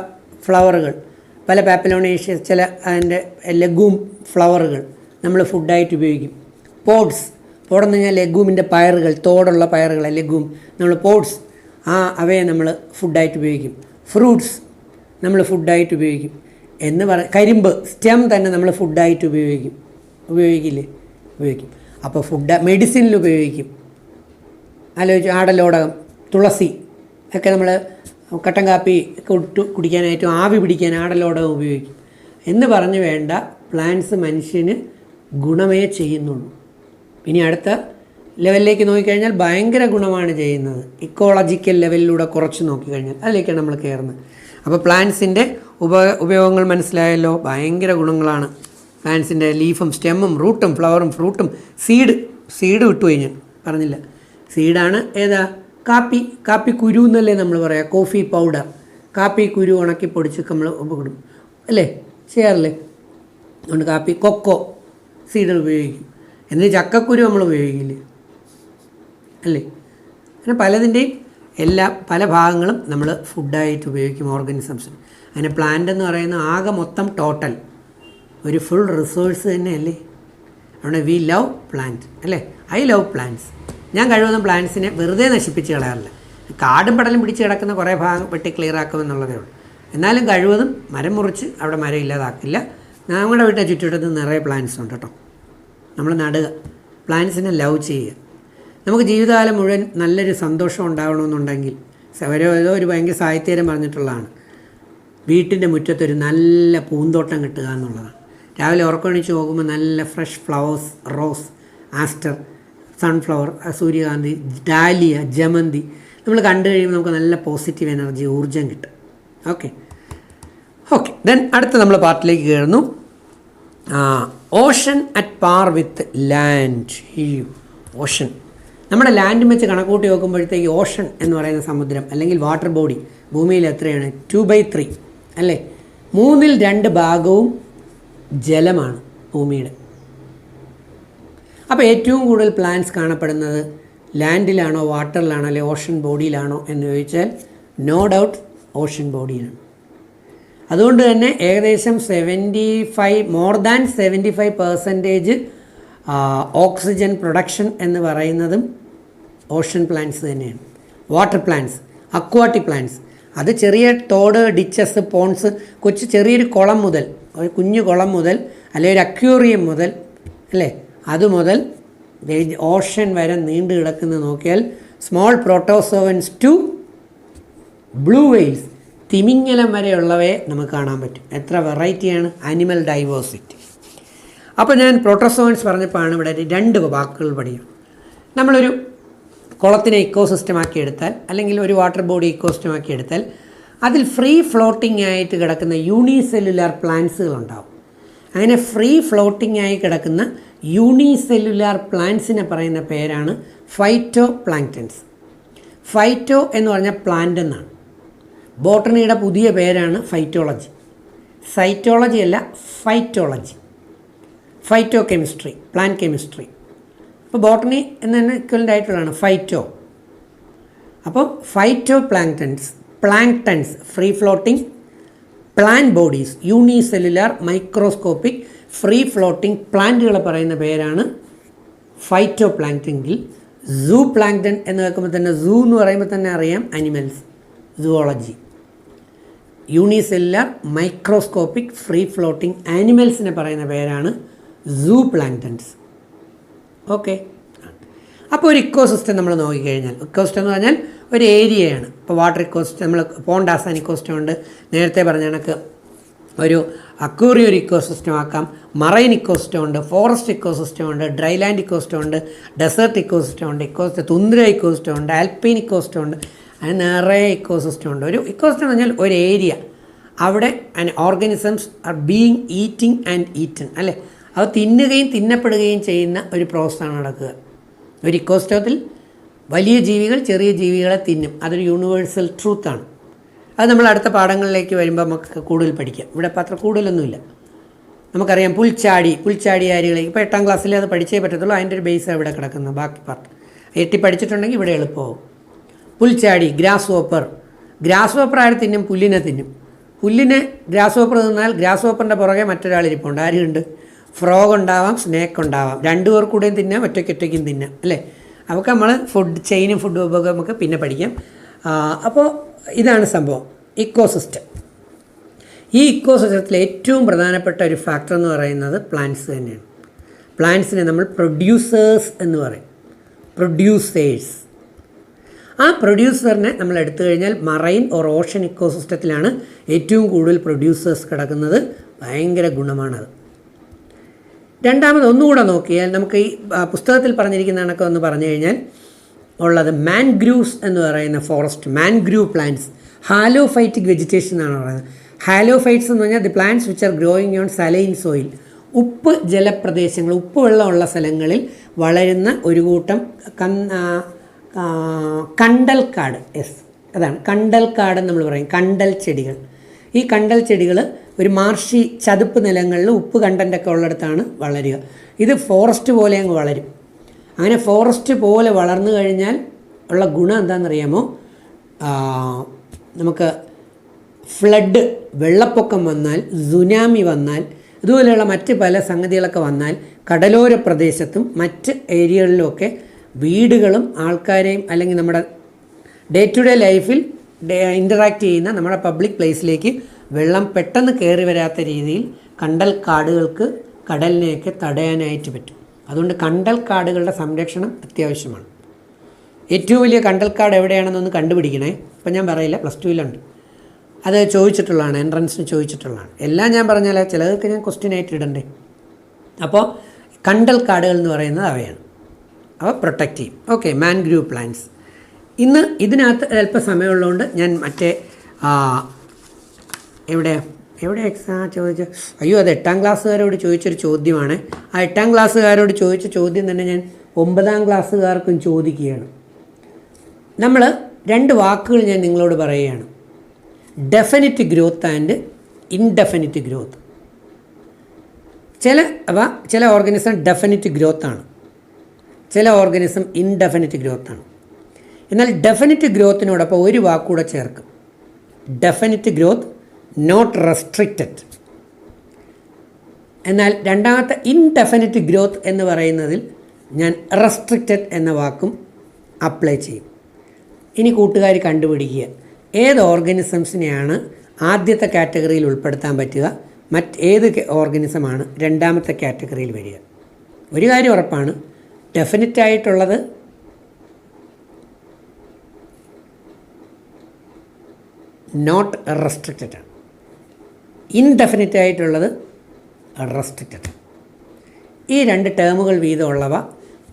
ഫ്ലവറുകൾ, പല പാപ്പിലോണേഷ്യസ്, ചില അതിൻ്റെ ലഗൂം ഫ്ലവറുകൾ നമ്മൾ ഫുഡായിട്ട് ഉപയോഗിക്കും. പോഡ്സ്, പോഡെന്ന് പറഞ്ഞാൽ ലഗൂമിൻ്റെ പയറുകൾ, തോടുള്ള പയറുകൾ, ലഗൂം, നമ്മൾ പോഡ്സ്, അവയെ നമ്മൾ ഫുഡായിട്ട് ഉപയോഗിക്കും. ഫ്രൂട്ട്സ് നമ്മൾ ഫുഡായിട്ട് ഉപയോഗിക്കും എന്ന് കരിമ്പ് സ്റ്റെം തന്നെ നമ്മൾ ഫുഡായിട്ട് ഉപയോഗിക്കില്ലേ? ഉപയോഗിക്കും. അപ്പോൾ മെഡിസിനിൽ ഉപയോഗിക്കും. ആലോചിച്ചു. ആടലോടകം തുളസി ഒക്കെ നമ്മൾ കട്ടൻ കാപ്പി കുടിക്കാനായിട്ടും ആവി പിടിക്കാൻ ആടലോടെ ഉപയോഗിക്കും എന്ന് പറഞ്ഞു വേണ്ട. പ്ലാന്റ്സ് മനുഷ്യന് ഗുണമേ ചെയ്യുന്നുള്ളൂ. ഇനി അടുത്ത ലെവലിലേക്ക് നോക്കിക്കഴിഞ്ഞാൽ ഭയങ്കര ഗുണമാണ് ചെയ്യുന്നത്. ഇക്കോളജിക്കൽ ലെവലിലൂടെ കുറച്ച് നോക്കിക്കഴിഞ്ഞാൽ അതിലേക്കാണ് നമ്മൾ കയറുന്നത്. അപ്പോൾ പ്ലാന്റ്സിൻ്റെ ഉപയോഗങ്ങൾ മനസ്സിലായല്ലോ. ഭയങ്കര ഗുണങ്ങളാണ് പ്ലാന്റ്സിൻ്റെ. ലീഫും സ്റ്റെമ്മും റൂട്ടും ഫ്ലവറും ഫ്രൂട്ടും സീഡ് വിട്ടുപോയി, ഞാൻ പറഞ്ഞില്ല. സീഡാണ് ഏതാ? കാപ്പി കുരു എന്നല്ലേ നമ്മൾ പറയാം. കോഫി പൗഡർ, കാപ്പി കുരു ഉണക്കി പൊടിച്ചൊക്കെ നമ്മൾ ഉപയോഗിക്കും അല്ലേ, ചെയ്യാറില്ലേ? അതുകൊണ്ട് കാപ്പി, കൊക്കോ സീഡുകൾ ഉപയോഗിക്കും. എന്നിട്ട് ചക്കക്കുരു നമ്മൾ ഉപയോഗിക്കില്ലേ അല്ലേ? അങ്ങനെ പലതിൻ്റെയും പല ഭാഗങ്ങളും നമ്മൾ ഫുഡായിട്ട് ഉപയോഗിക്കും ഓർഗാനിസംസിന്. അങ്ങനെ പ്ലാന്റ് എന്ന് പറയുന്ന ആകെ മൊത്തം ടോട്ടൽ ഒരു ഫുൾ റിസോഴ്സ് തന്നെയല്ലേ. അതുകൊണ്ട് വി ലവ് പ്ലാന്റ് അല്ലേ. I love plants. ഞാൻ കഴിവതും പ്ലാന്റ്സിനെ വെറുതെ നശിപ്പിച്ച് കളയാറില്ല. കാടും പടലും പിടിച്ച് കിടക്കുന്ന കുറേ ഭാഗം വെട്ടി ക്ലിയർ ആക്കുമെന്നുള്ളതേ ഉള്ളൂ. എന്നാലും കഴിവതും മരം മുറിച്ച് അവിടെ മരം ഇല്ലാതാക്കില്ല. നമ്മുടെ വീട്ടിലെ ചുറ്റുവട്ടത്ത് നിറയെ പ്ലാന്റ്സ് ഉണ്ട് കേട്ടോ. നമ്മൾ നടുക, പ്ലാന്റ്സിനെ ലവ് ചെയ്യുക. നമുക്ക് ജീവിതകാലം മുഴുവൻ നല്ലൊരു സന്തോഷം ഉണ്ടാവണമെന്നുണ്ടെങ്കിൽ ഏതോ ഒരു ഭയങ്കര സാഹിത്യകാരൻ പറഞ്ഞിട്ടുള്ളതാണ്, വീട്ടിൻ്റെ മുറ്റത്തൊരു നല്ല പൂന്തോട്ടം കിട്ടുക എന്നുള്ളതാണ്. രാവിലെ ഉറക്കണിച്ച് പോകുമ്പോൾ നല്ല fresh flowers, rose, Aster, sunflower, സൂര്യകാന്തി, ഡാലിയ, ജമന്തി നമ്മൾ കണ്ടു കഴിയുമ്പോൾ നമുക്ക് നല്ല പോസിറ്റീവ് എനർജി, ഊർജ്ജം കിട്ടും. ഓക്കെ. ദെൻ അടുത്ത നമ്മൾ പാർട്ടിലേക്ക് കയറുന്നു. Ocean at par with land. ഈ ഓഷൻ നമ്മുടെ ലാൻഡ് വെച്ച് കണക്കൂട്ടി നോക്കുമ്പോഴത്തേക്ക് ഓഷൻ എന്ന് പറയുന്ന സമുദ്രം അല്ലെങ്കിൽ വാട്ടർ ബോഡി ഭൂമിയിൽ എത്രയാണ്? 2/3 അല്ലേ. 2/3 ഭാഗവും ജലമാണ് ഭൂമിയുടെ. അപ്പോൾ ഏറ്റവും കൂടുതൽ പ്ലാന്റ്സ് കാണപ്പെടുന്നത് ലാൻഡിലാണോ വാട്ടറിലാണോ അല്ലെ ഓഷൻ ബോഡിയിലാണോ എന്ന് ചോദിച്ചാൽ നോ ഡൗട്ട് ഓഷൻ ബോഡിയിലാണ്. അതുകൊണ്ട് തന്നെ ഏകദേശം 75% ഓക്സിജൻ പ്രൊഡക്ഷൻ എന്ന് പറയുന്നതും ഓഷൻ പ്ലാന്റ്സ് തന്നെയാണ്. വാട്ടർ പ്ലാന്റ്സ്, അക്വാട്ടിക് പ്ലാന്റ്സ്, അത് ചെറിയ തോട്, ഡിച്ചസ്, പോൺസ്, ചെറിയൊരു കുളം മുതൽ, ഒരു കുഞ്ഞു കുളം മുതൽ അല്ലെങ്കിൽ ഒരു അക്വേറിയം മുതൽ അല്ലേ, അതുമുതൽ ഓഷൻ വരെ നീണ്ടു കിടക്കുന്നത് നോക്കിയാൽ small protozoans to blue whales, തിമിംഗലം വരെയുള്ളവയെ നമുക്ക് കാണാൻ പറ്റും. എത്ര വെറൈറ്റിയാണ്, ആനിമൽ ഡൈവേഴ്സിറ്റി. അപ്പോൾ ഞാൻ പ്രോട്ടോസോവൻസ് പറഞ്ഞപ്പോഴാണ് ഇവിടെ 2 വാക്കുകൾ പഠിക്കണം. നമ്മളൊരു കുളത്തിനെ ഇക്കോസിസ്റ്റമാക്കി എടുത്താൽ അല്ലെങ്കിൽ ഒരു വാട്ടർ ബോഡി ഇക്കോസിസ്റ്റമാക്കി എടുത്താൽ അതിൽ ഫ്രീ ഫ്ലോട്ടിംഗ് ആയിട്ട് കിടക്കുന്ന യൂണിസെല്ലുലാർ പ്ലാന്റ്സുകളുണ്ടാവും. അങ്ങനെ ഫ്രീ ഫ്ലോട്ടിംഗ് ആയി കിടക്കുന്ന യൂണിസെല്ലുലാർ പ്ലാന്റ്സിനെ പറയുന്ന പേരാണ് ഫൈറ്റോ പ്ലാങ്ക്ടൻസ്. ഫൈറ്റോ എന്ന് പറഞ്ഞാൽ പ്ലാന്റ് എന്നാണ്. ബോട്ടണിയുടെ പുതിയ പേരാണ് ഫൈറ്റോളജി. സൈറ്റോളജി അല്ല, phytology. Phyto chemistry, plant chemistry. അപ്പോൾ ബോട്ടണി എന്നതിന് ഇക്വലൻ്റ് ആയിട്ടുള്ളതാണ് ഫൈറ്റോ. അപ്പോൾ phyto planktons free floating plant bodies, unicellular microscopic free floating പ്ലാന്റുകളെ പറയുന്ന പേരാണ് ഫൈറ്റോ പ്ലാങ്ക്ടനെങ്കിൽ സൂ പ്ലാങ്ക്ടൺ എന്ന് കേൾക്കുമ്പോൾ തന്നെ സൂ എന്ന് പറയുമ്പോൾ തന്നെ അറിയാം animals, zoology. Unicellular microscopic free floating ആനിമൽസിനെ പറയുന്ന പേരാണ് സൂ പ്ലാങ്ക്ടൻസ്. ഓക്കെ. അപ്പോൾ ഒരു ഇക്കോസിസ്റ്റം നമ്മൾ നോക്കിക്കഴിഞ്ഞാൽ, ഇക്കോസിസ്റ്റം എന്ന് പറഞ്ഞാൽ ഒരു ഏരിയയാണ്. ഇപ്പോൾ വാട്ടർ ഇക്കോസിസ്റ്റം, നമ്മൾ പോണ്ടാസാൻ ഇക്കോസിസ്റ്റം ഉണ്ട്, നേരത്തെ പറഞ്ഞ കണക്ക് ഒരു അക്വേറിയം ഒരു ഇക്കോസിസ്റ്റം ആക്കാം, മറൈൻ ഇക്കോസിസ്റ്റം ഉണ്ട്, ഫോറസ്റ്റ് ഇക്കോസിസ്റ്റം ഉണ്ട്, ഡ്രൈലാൻഡ് ഇക്കോസിസ്റ്റം ഉണ്ട്, ഡെസേർട്ട് ഇക്കോസിസ്റ്റം ഉണ്ട്, തുന്ദ്ര ഇക്കോസിസ്റ്റം ഉണ്ട്, ആൽപൈൻ ഇക്കോസിസ്റ്റം ഉണ്ട്, അങ്ങനെ നിറയെ ഇക്കോസിസ്റ്റം ഉണ്ട്. ഒരു ഇക്കോസിസ്റ്റം എന്ന് പറഞ്ഞാൽ ഒരു ഏരിയ, അവിടെ organisms are being eating and eaten അല്ലേ, അത് തിന്നുകയും തിന്നപ്പെടുകയും ചെയ്യുന്ന ഒരു പ്രോസസ്സാണ് നടക്കുക. ഒരു ഇക്കോസിസ്റ്റത്തിൽ വലിയ ജീവികൾ ചെറിയ ജീവികളെ തിന്നും, അതൊരു യൂണിവേഴ്സൽ ട്രൂത്താണ്. അത് നമ്മൾ അടുത്ത പാഠങ്ങളിലേക്ക് വരുമ്പോൾ നമുക്ക് കൂടുതൽ പഠിക്കാം. ഇവിടെ അത്ര കൂടുതലൊന്നുമില്ല. നമുക്കറിയാം പുൽച്ചാടി ആരികളെ ഇപ്പോൾ 8ാം ക്ലാസ്സിൽ അത് പഠിച്ചേ പറ്റത്തുള്ളൂ. അതിൻ്റെ ഒരു ബേസ് ഇവിടെ കിടക്കുന്നത്. ബാക്കി പാർട്ട് 8 പഠിച്ചിട്ടുണ്ടെങ്കിൽ ഇവിടെ എളുപ്പമാവും. പുൽച്ചാടി, ഗ്രാസ് ഹോപ്പർ ആര് തിന്നും? പുല്ലിനെ തിന്നും. ഗ്രാസ് ഹോപ്പർ തിന്നാൽ ഗ്രാസ് ഹോപ്പറിൻ്റെ പുറകെ മറ്റൊരാളിരിപ്പുണ്ട്. ആരുണ്ട്? ഫ്രോഗ് ഉണ്ടാവാം, സ്നേക്ക് ഉണ്ടാവാം. 2 പേർ കൂടെയും തിന്നാം, ഒറ്റയ്ക്കും തിന്നാം അല്ലേ. അവർക്ക് നമ്മൾ ചെയിനും ഫുഡ് ഉപയോഗം നമുക്ക് പിന്നെ പഠിക്കാം. അപ്പോൾ ഇതാണ് സംഭവം, ഇക്കോസിസ്റ്റം. ഈ ഇക്കോസിസ്റ്റത്തിൽ ഏറ്റവും പ്രധാനപ്പെട്ട ഒരു ഫാക്ടർ എന്ന് പറയുന്നത് പ്ലാന്റ്സ് തന്നെയാണ്. പ്ലാന്റ്സിനെ നമ്മൾ പ്രൊഡ്യൂസേഴ്സ് എന്ന് പറയും. പ്രൊഡ്യൂസേഴ്സ്. ആ പ്രൊഡ്യൂസറിനെ നമ്മൾ എടുത്തു കഴിഞ്ഞാൽ മറൈൻ ഓർ ഓഷൻ ഇക്കോസിസ്റ്റത്തിലാണ് ഏറ്റവും കൂടുതൽ പ്രൊഡ്യൂസേഴ്സ് കിടക്കുന്നത്. ഭയങ്കര ഗുണമാണത്. രണ്ടാമത് ഒന്നുകൂടെ നോക്കിയാൽ നമുക്ക് ഈ പുസ്തകത്തിൽ പറഞ്ഞിരിക്കുന്ന കണക്ക് ഒന്ന് പറഞ്ഞു കഴിഞ്ഞാൽ ഉള്ളത് മാൻഗ്രൂവ്സ് എന്ന് പറയുന്ന ഫോറസ്റ്റ്, മാൻഗ്രൂവ് പ്ലാന്റ്സ്, ഹാലോഫൈറ്റിക് വെജിറ്റേഷൻ എന്നാണ് പറയുന്നത്. ഹാലോഫൈറ്റ്സ് എന്ന് പറഞ്ഞാൽ the plants which are growing on saline soil, ഉപ്പ് ജലപ്രദേശങ്ങൾ, ഉപ്പ് വെള്ളമുള്ള സ്ഥലങ്ങളിൽ വളരുന്ന ഒരു കൂട്ടം കണ്ടൽക്കാട്. യെസ്, അതാണ് കണ്ടൽക്കാട് നമ്മൾ പറയും, കണ്ടൽ ചെടികൾ. ഈ കണ്ടൽ ചെടികൾ ഒരു മാർഷി ചതുപ്പ് നിലങ്ങളിൽ ഉപ്പ് കണ്ടൻ്റൊക്കെ ഉള്ളിടത്താണ് വളരുക. ഇത് ഫോറസ്റ്റ് പോലെ അങ്ങ് വളരും. അങ്ങനെ ഫോറസ്റ്റ് പോലെ വളർന്നു കഴിഞ്ഞാൽ ഉള്ള ഗുണം എന്താണെന്നറിയാമോ? നമുക്ക് ഫ്ലഡ്, വെള്ളപ്പൊക്കം വന്നാൽ, സുനാമി വന്നാൽ, ഇതുപോലെയുള്ള മറ്റ് പല സംഗതികളൊക്കെ വന്നാൽ കടലോര പ്രദേശത്തും മറ്റ് ഏരിയകളിലുമൊക്കെ വീടുകളും ആൾക്കാരെയും അല്ലെങ്കിൽ നമ്മുടെ ഡേ ടു ഡേ ലൈഫിൽ ഇൻ്ററാക്റ്റ് ചെയ്യുന്ന നമ്മുടെ പബ്ലിക് പ്ലേസിലേക്ക് വെള്ളം പെട്ടെന്ന് കയറി വരാത്ത രീതിയിൽ കണ്ടൽ കാടുകൾക്ക് കടലിനെയൊക്കെ തടയാനായിട്ട് പറ്റും. അതുകൊണ്ട് കണ്ടൽ കാടുകളുടെ സംരക്ഷണം അത്യാവശ്യമാണ്. ഏറ്റവും വലിയ കണ്ടൽക്കാട് എവിടെയാണെന്നൊന്ന് കണ്ടുപിടിക്കണേ. ഇപ്പം ഞാൻ പറയില്ല, +2 അത് ചോദിച്ചിട്ടുള്ളതാണ്, എൻട്രൻസിന് ചോദിച്ചിട്ടുള്ളതാണ്. എല്ലാം ഞാൻ പറഞ്ഞാൽ ചിലതൊക്കെ ഞാൻ ക്വസ്റ്റ്യനായിട്ട് ഇടണ്ടേ. അപ്പോൾ കണ്ടൽ കാടുകൾ എന്ന് പറയുന്നത് അവയാണ്. അവ പ്രൊട്ടക്റ്റ് ചെയ്യും. Okay, mangrove plants. ഇന്ന് ഇതിനകത്ത് അല്പം സമയമുള്ളതുകൊണ്ട് ഞാൻ മറ്റേ എവിടെ എക്സാം ചോദിച്ച, അയ്യോ അത് 8ാം ക്ലാസ്സുകാരോട് ചോദിച്ചൊരു ചോദ്യമാണ്. ആ 8ാം ക്ലാസ്സുകാരോട് ചോദിച്ച ചോദ്യം തന്നെ ഞാൻ 9ാം ക്ലാസ്സുകാർക്കും ചോദിക്കുകയാണ്. നമ്മൾ 2 വാക്കുകൾ ഞാൻ നിങ്ങളോട് പറയുകയാണ്: definite growth and indefinite growth. ചില ഓർഗാനിസം ഡെഫിനിറ്റ് ഗ്രോത്താണ്, ചില ഓർഗാനിസം ഇൻഡെഫിനിറ്റ് ഗ്രോത്താണ്. എന്നാൽ ഡെഫിനിറ്റ് ഗ്രോത്തിനോടൊപ്പം ഒരു വാക്കുകൂടെ ചേർക്കും: ഡെഫിനിറ്റ് ഗ്രോത്ത്, നോട്ട് റെസ്ട്രിക്റ്റഡ്. എന്നാൽ രണ്ടാമത്തെ ഇൻഡെഫിനിറ്റ് ഗ്രോത്ത് എന്ന് പറയുന്നതിൽ ഞാൻ റെസ്ട്രിക്റ്റഡ് എന്ന വാക്കും അപ്ലൈ ചെയ്യും. ഇനി കൂട്ടുകാർ കണ്ടുപിടിക്കുക, ഏത് ഓർഗാനിസംസിനെയാണ് ആദ്യത്തെ കാറ്റഗറിയിൽ ഉൾപ്പെടുത്താൻ പറ്റുക, ഏത് ഓർഗാനിസമാണ് രണ്ടാമത്തെ കാറ്റഗറിയിൽ വരിക. ഒരു കാര്യം ഉറപ്പാണ്, ഡെഫിനിറ്റായിട്ടുള്ളത് നോട്ട് റെസ്ട്രിക്റ്റഡ് ആണ്, ഇൻഡെഫിനിറ്റ് ആയിട്ടുള്ളത് റെസ്ട്രിക്റ്റഡ്. ഈ 2 ടേമുകൾ വീതമുള്ളവ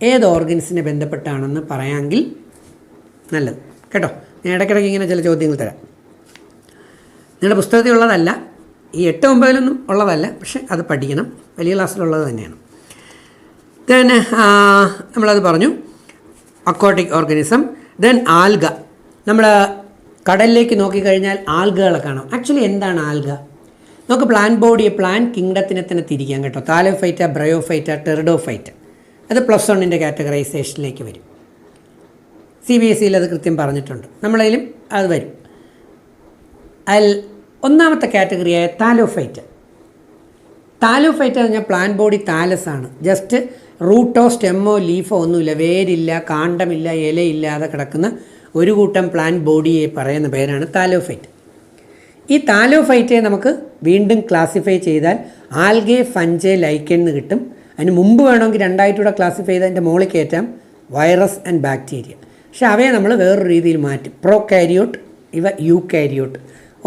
ഏത് ഓർഗൻസിനെ ബന്ധപ്പെട്ടാണെന്ന് പറയാമെങ്കിൽ നല്ലത് കേട്ടോ. ഞാൻ ഇടയ്ക്കിടയ്ക്ക് ഇങ്ങനെ ചില ചോദ്യങ്ങൾ തരാം. നിങ്ങളുടെ പുസ്തകത്തിൽ ഉള്ളതല്ല, ഈ 8, 9 ഉള്ളതല്ല, പക്ഷെ അത് പഠിക്കണം, വലിയ ക്ലാസ്സിലുള്ളത് തന്നെയാണ്. ദെൻ നമ്മളത് പറഞ്ഞു, അക്വാട്ടിക് ഓർഗാനിസം. Then alga. നമ്മൾ കടലിലേക്ക് നോക്കിക്കഴിഞ്ഞാൽ ആൽഗകളെ കാണാം. ആക്ച്വലി എന്താണ് ആൽഗ? നമുക്ക് പ്ലാന്റ് ബോഡിയെ പ്ലാന്റ് കിങ്ഡത്തിനെ തന്നെ തിരിക്കാം കേട്ടോ. Thallophyta, Bryophyta, pteridophyta. അത് +1 കാറ്റഗറൈസേഷനിലേക്ക് വരും. CBSEയിൽ അത് കൃത്യം പറഞ്ഞിട്ടുണ്ട്, നമ്മളതിലും അത് വരും. അതിൽ ഒന്നാമത്തെ കാറ്റഗറിയായ താലോഫൈറ്റ. താലോഫൈറ്റ എന്ന് പറഞ്ഞാൽ പ്ലാന്റ് ബോഡി താലസാണ്. ജസ്റ്റ് റൂട്ടോ സ്റ്റെമ്മോ ലീഫോ ഒന്നുമില്ല, വേരില്ല, കാണ്ഡമില്ല, ഇലയില്ലാതെ കിടക്കുന്ന ഒരു കൂട്ടം പ്ലാന്റ് ബോഡിയെ പറയുന്ന പേരാണ് താലോഫൈറ്റ്. ഈ താലോഫൈറ്റയെ നമുക്ക് വീണ്ടും ക്ലാസിഫൈ ചെയ്താൽ ആൽഗെ, ഫഞ്ചെ, ലൈക്കൻ എന്ന് കിട്ടും. അതിന് മുമ്പ് വേണമെങ്കിൽ 2 ക്ലാസിഫൈ ചെയ്ത് അതിൻ്റെ മുകളിൽ കയറ്റാം വൈറസ് ആൻഡ് ബാക്ടീരിയ. പക്ഷെ അവയെ നമ്മൾ വേറൊരു രീതിയിൽ മാറ്റും. പ്രോകാരിയോട്ട്, ഇവ യൂകാരിയോട്ട്.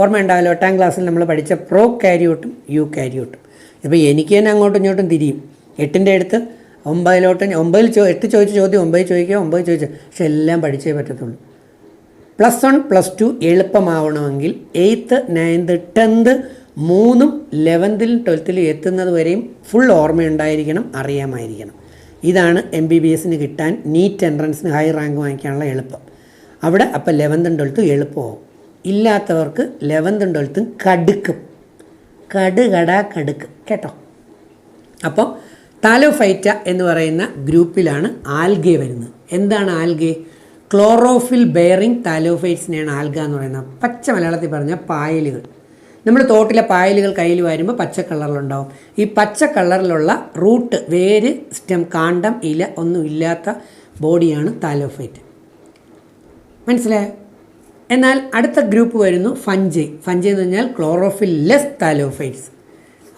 ഓർമ്മയുണ്ടാവല്ലോ, 8ാം ക്ലാസ്സിൽ നമ്മൾ പഠിച്ച പ്രോകാരിയോട്ടും യൂകാരിയോട്ടും. ഇപ്പോൾ എനിക്ക് തന്നെ അങ്ങോട്ടും ഇങ്ങോട്ടും തിരിയും. 8ൻ്റെ അടുത്ത് 9 8 ചോദിച്ച ചോദ്യം 9 ചോദിക്കുക, 9 ചോദിച്ചു, പക്ഷെ എല്ലാം പഠിച്ചേ പറ്റത്തുള്ളൂ. +1 +2 എളുപ്പമാവണമെങ്കിൽ 8th 9th 10th 3ഉം 11th 12th എത്തുന്നത് വരെയും ഫുൾ ഓർമ്മയുണ്ടായിരിക്കണം, അറിയാമായിരിക്കണം. ഇതാണ് MBBSന് കിട്ടാൻ, നീറ്റ് എൻട്രൻസിന് ഹൈ റാങ്ക് വാങ്ങിക്കാനുള്ള എളുപ്പം. അവിടെ അപ്പോൾ 11th 12th എളുപ്പമാവും. ഇല്ലാത്തവർക്ക് 11th 12th കടുക്കും, കടുക്കും കേട്ടോ. അപ്പോൾ താലോഫൈറ്റ എന്ന് പറയുന്ന ഗ്രൂപ്പിലാണ് ആൽഗെ വരുന്നത്. എന്താണ് ആൽഗെ? ക്ലോറോഫിൽ ബെയറിംഗ് താലോഫൈറ്റ്സിനെയാണ് ആൽഗ എന്ന് പറയുന്നത്. പച്ച മലയാളത്തിൽ പറഞ്ഞാൽ പായലുകൾ. നമ്മൾ തോട്ടിലെ പായലുകൾ കയ്യിൽ വരുമ്പോൾ പച്ച കളറിലുണ്ടാവും. ഈ പച്ച കളറിലുള്ള റൂട്ട്, വേര്, സ്റ്റെം, കാണ്ഡം, ഇല ഒന്നും ഇല്ലാത്ത ബോഡിയാണ് താലോഫൈറ്റ്. മനസ്സിലായോ? എന്നാൽ അടുത്ത ഗ്രൂപ്പ് വരുന്നു ഫഞ്ചൈ. ഫഞ്ചൈ എന്ന് പറഞ്ഞാൽ ക്ലോറോഫിൽ ലെസ് താലോഫൈറ്റ്സ്.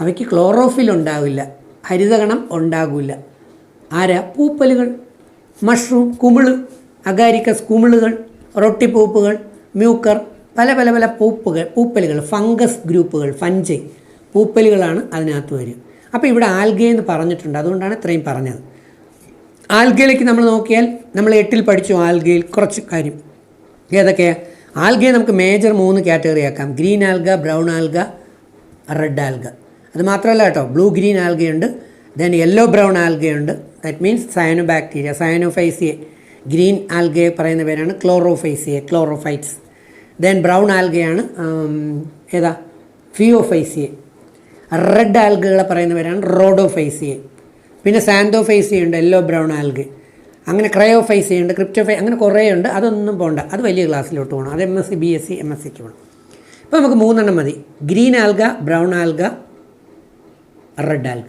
അവയ്ക്ക് ക്ലോറോഫിൽ ഉണ്ടാവില്ല, ഹരിതകണം ഉണ്ടാകില്ല. ആരാ? പൂപ്പലുകൾ, മഷ്റൂം, കുമിള്, അഗാരിക്കസ് കുമിളുകൾ, റൊട്ടിപ്പൂപ്പുകൾ, മ്യൂക്കർ, പല പല പല പൂപ്പലുകൾ, ഫംഗസ് ഗ്രൂപ്പുകൾ, ഫഞ്ചൈ പൂപ്പലുകളാണ് അതിനകത്ത് വരിക. അപ്പോൾ ഇവിടെ ആൽഗെ എന്ന് പറഞ്ഞിട്ടുണ്ട്, അതുകൊണ്ടാണ് ഇത്രയും പറഞ്ഞത്. ആൽഗയിലേക്ക് നമ്മൾ നോക്കിയാൽ നമ്മൾ 8ൽ പഠിച്ചു ആൽഗയിൽ കുറച്ച് കാര്യം. ഏതൊക്കെയാണ്? ആൽഗയെ നമുക്ക് മേജർ 3 കാറ്റഗറി ആക്കാം. Green alga, brown alga, red alga. അത് മാത്രമല്ല കേട്ടോ, ബ്ലൂ ഗ്രീൻ ആൽഗയുണ്ട്, ദെൻ യെല്ലോ ബ്രൗൺ ആൽഗയുണ്ട്. That means cyanobacteria, cyanophyceae. Green ആൽഗയെ പറയുന്ന പേരാണ് ക്ലോറോഫൈസിയെ, ക്ലോറോഫൈറ്റ്സ്. ദെൻ ബ്രൗൺ ആൽഗയാണ് ഏതാ, ഫിയോഫൈസിയെ. റെഡ് ആൽഗകളെ പറയുന്ന പേരാണ് റോഡോഫൈസിയെ. പിന്നെ സാന്തോഫൈസിയ ഉണ്ട്, യെല്ലോ ബ്രൗൺ ആൽഗെ. അങ്ങനെ ക്രയോഫൈസിയ ഉണ്ട്, അങ്ങനെ കുറേ ഉണ്ട്. അതൊന്നും പോകണ്ട, അത് വലിയ ക്ലാസ്സിലോട്ട് പോകണം. അത് MSc BSc MScക്ക് പോകണം. ഇപ്പോൾ നമുക്ക് 3 മതി. Green alga, brown alga, red alga.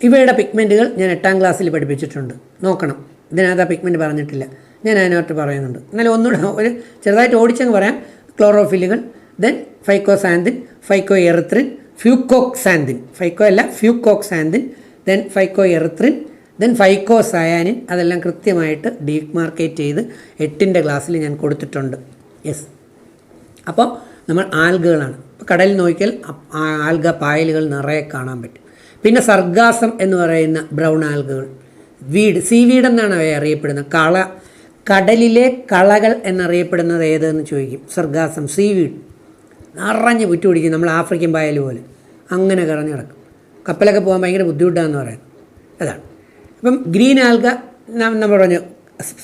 ഇവയുടെ പിഗ്മെൻറ്റുകൾ ഞാൻ 8ാം ക്ലാസ്സിൽ പഠിപ്പിച്ചിട്ടുണ്ട്, നോക്കണം. ഇതിനകത്ത് ആ പിഗ്മെൻറ്റ് പറഞ്ഞിട്ടില്ല, ഞാൻ അതിനകത്ത് പറയുന്നുണ്ട്. എന്നാലും ഒന്നുകൂടെ ഒരു ചെറുതായിട്ട് ഓടിച്ചങ്ങ് പറയാം. ക്ലോറോഫില്ലുകൾ, ദെൻ ഫൈക്കോസാന്തിൻ, ഫൈക്കോ എറിത്രിൻ, ഫ്യൂക്കോക്സാന്തിൻ, ഫൈക്കോ അല്ല ഫ്യൂക്കോക്സാന്തിൻ, ദെൻ ഫൈക്കോ എറിത്രിൻ, ദെൻ ഫൈക്കോ സയാനിൻ. അതെല്ലാം കൃത്യമായിട്ട് ഡീമാർക്കേറ്റ് ചെയ്ത് 8ൻ്റെ ക്ലാസ്സിൽ ഞാൻ കൊടുത്തിട്ടുണ്ട്. യെസ്. അപ്പോൾ നമ്മൾ ആൽഗകളാണ്. ഇപ്പോൾ കടലിൽ നോക്കിയാൽ ആൽഗ പായലുകൾ നിറയെ കാണാൻ പറ്റും. പിന്നെ സർഗാസം എന്ന് പറയുന്ന ബ്രൗൺ ആൽഗകൾ, സീവീഡ് എന്നാണ് അവയെ അറിയപ്പെടുന്നത്. കടലിലെ കളകൾ എന്നറിയപ്പെടുന്നത് ഏതെന്ന് ചോദിക്കും. സർഗാസം, സീവീഡ് നിറഞ്ഞ് വിട്ടുപിടിക്കും, നമ്മൾ ആഫ്രിക്കൻ പായൽ പോലെ അങ്ങനെ കറഞ്ഞ് കിടക്കും. കപ്പലൊക്കെ പോകാൻ ഭയങ്കര ബുദ്ധിമുട്ടാണെന്ന് പറയുന്നത് അതാണ്. അപ്പം ഗ്രീൻ ആൽഗ നമ്മൾ പറഞ്ഞു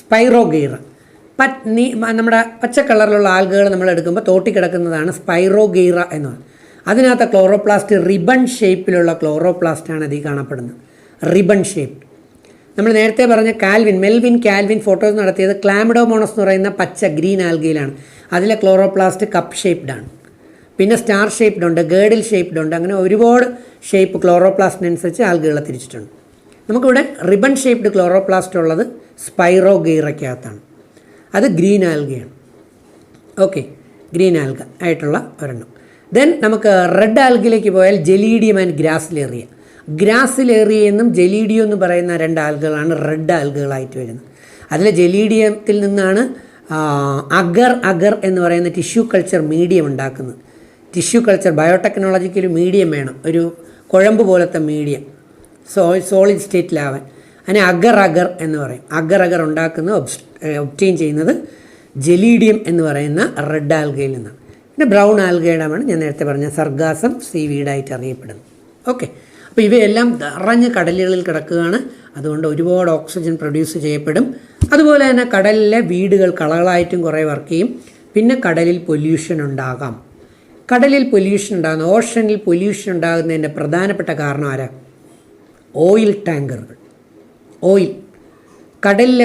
സ്പൈറോഗീറ. നമ്മുടെ പച്ച കളറിലുള്ള ആൽഗകൾ നമ്മൾ എടുക്കുമ്പോൾ തോട്ടി കിടക്കുന്നതാണ് സ്പൈറോഗീറ എന്ന് പറയുന്നത്. അതിനകത്ത് ക്ലോറോപ്ലാസ്റ്റ് റിബൺ ഷേപ്പിലുള്ള ക്ലോറോപ്ലാസ്റ്റാണ് അതിൽ കാണപ്പെടുന്നത്. Ribbon shape. നമ്മൾ നേരത്തെ പറഞ്ഞ മെൽവിൻ കാൽവിൻ ഫോട്ടോസ് നടത്തിയത് ക്ലാമിഡോമോണസ് എന്ന് പറയുന്ന പച്ച ഗ്രീൻ ആൽഗയിലാണ്. അതിലെ ക്ലോറോപ്ലാസ്റ്റ് കപ്പ് ഷേപ്പ്ഡാണ്. പിന്നെ സ്റ്റാർ ഷേപ്പ്ഡ് ഉണ്ട്, ഗേഡിൽ ഷേപ്പ്ഡ് ഉണ്ട്. അങ്ങനെ ഒരുപാട് ഷേപ്പ് ക്ലോറോപ്ലാസ്റ്റിനനുസരിച്ച് ആൽഗകളെ തിരിച്ചിട്ടുണ്ട്. നമുക്കിവിടെ റിബൺ ഷേപ്പ്ഡ് ക്ലോറോപ്ലാസ്റ്റ് ഉള്ളത് സ്പൈറോഗീറയ്ക്കകത്താണ്. അത് ഗ്രീൻ ആൽഗയാണ്. ഓക്കെ, ഗ്രീൻ ആൽഗ ആയിട്ടുള്ള ഒരെണ്ണം. ദെൻ നമുക്ക് റെഡ് ആൽഗയിലേക്ക് പോയാൽ ജലീഡിയം ആൻഡ് ഗ്രാസിലേറിയ. ഗ്രാസിലേറിയ എന്നും ജലീഡിയം എന്ന് പറയുന്ന 2 ആൽഗകളാണ് റെഡ് ആൽഗകളായിട്ട് വരുന്നത്. അതിലെ ജലീഡിയത്തിൽ നിന്നാണ് അഗർ എന്ന് പറയുന്ന ടിഷ്യൂ കൾച്ചർ മീഡിയം ഉണ്ടാക്കുന്നത്. ടിഷ്യൂ കൾച്ചർ ബയോടെക്നോളജിക്ക് ഒരു മീഡിയം വേണം, ഒരു കുഴമ്പ് പോലത്തെ മീഡിയം, സോളിഡ് സ്റ്റേറ്റിലാവാൻ. അതിനെ അഗർ എന്ന് പറയും. അഗർ ഉണ്ടാക്കുന്നത് ഒബ്റ്റെയിൻ ചെയ്യുന്നത് ജലീഡിയം എന്ന് പറയുന്ന റെഡ് ആൽഗയിൽ നിന്നാണ്. പിന്നെ ബ്രൗൺ ആൽഗയുടെ ആണ് ഞാൻ നേരത്തെ പറഞ്ഞ സർഗാസം, സീവീഡായിട്ട് അറിയപ്പെടുന്നത്. ഓക്കെ, അപ്പോൾ ഇവയെല്ലാം നിറഞ്ഞ് കടലുകളിൽ കിടക്കുകയാണ്. അതുകൊണ്ട് ഒരുപാട് ഓക്സിജൻ പ്രൊഡ്യൂസ് ചെയ്യപ്പെടും. അതുപോലെ തന്നെ കടലിലെ വീടുകൾ കളകളായിട്ടും കുറേ വർക്ക് ചെയ്യും. പിന്നെ കടലിൽ പൊല്യൂഷൻ ഉണ്ടാകാം. കടലിൽ പൊല്യൂഷൻ ഉണ്ടാകുന്ന, ഓഷനിൽ പൊല്യൂഷൻ ഉണ്ടാകുന്നതിൻ്റെ പ്രധാനപ്പെട്ട കാരണം ആരാ? ഓയിൽ ടാങ്കറുകൾ. ഓയിൽ കടലിൽ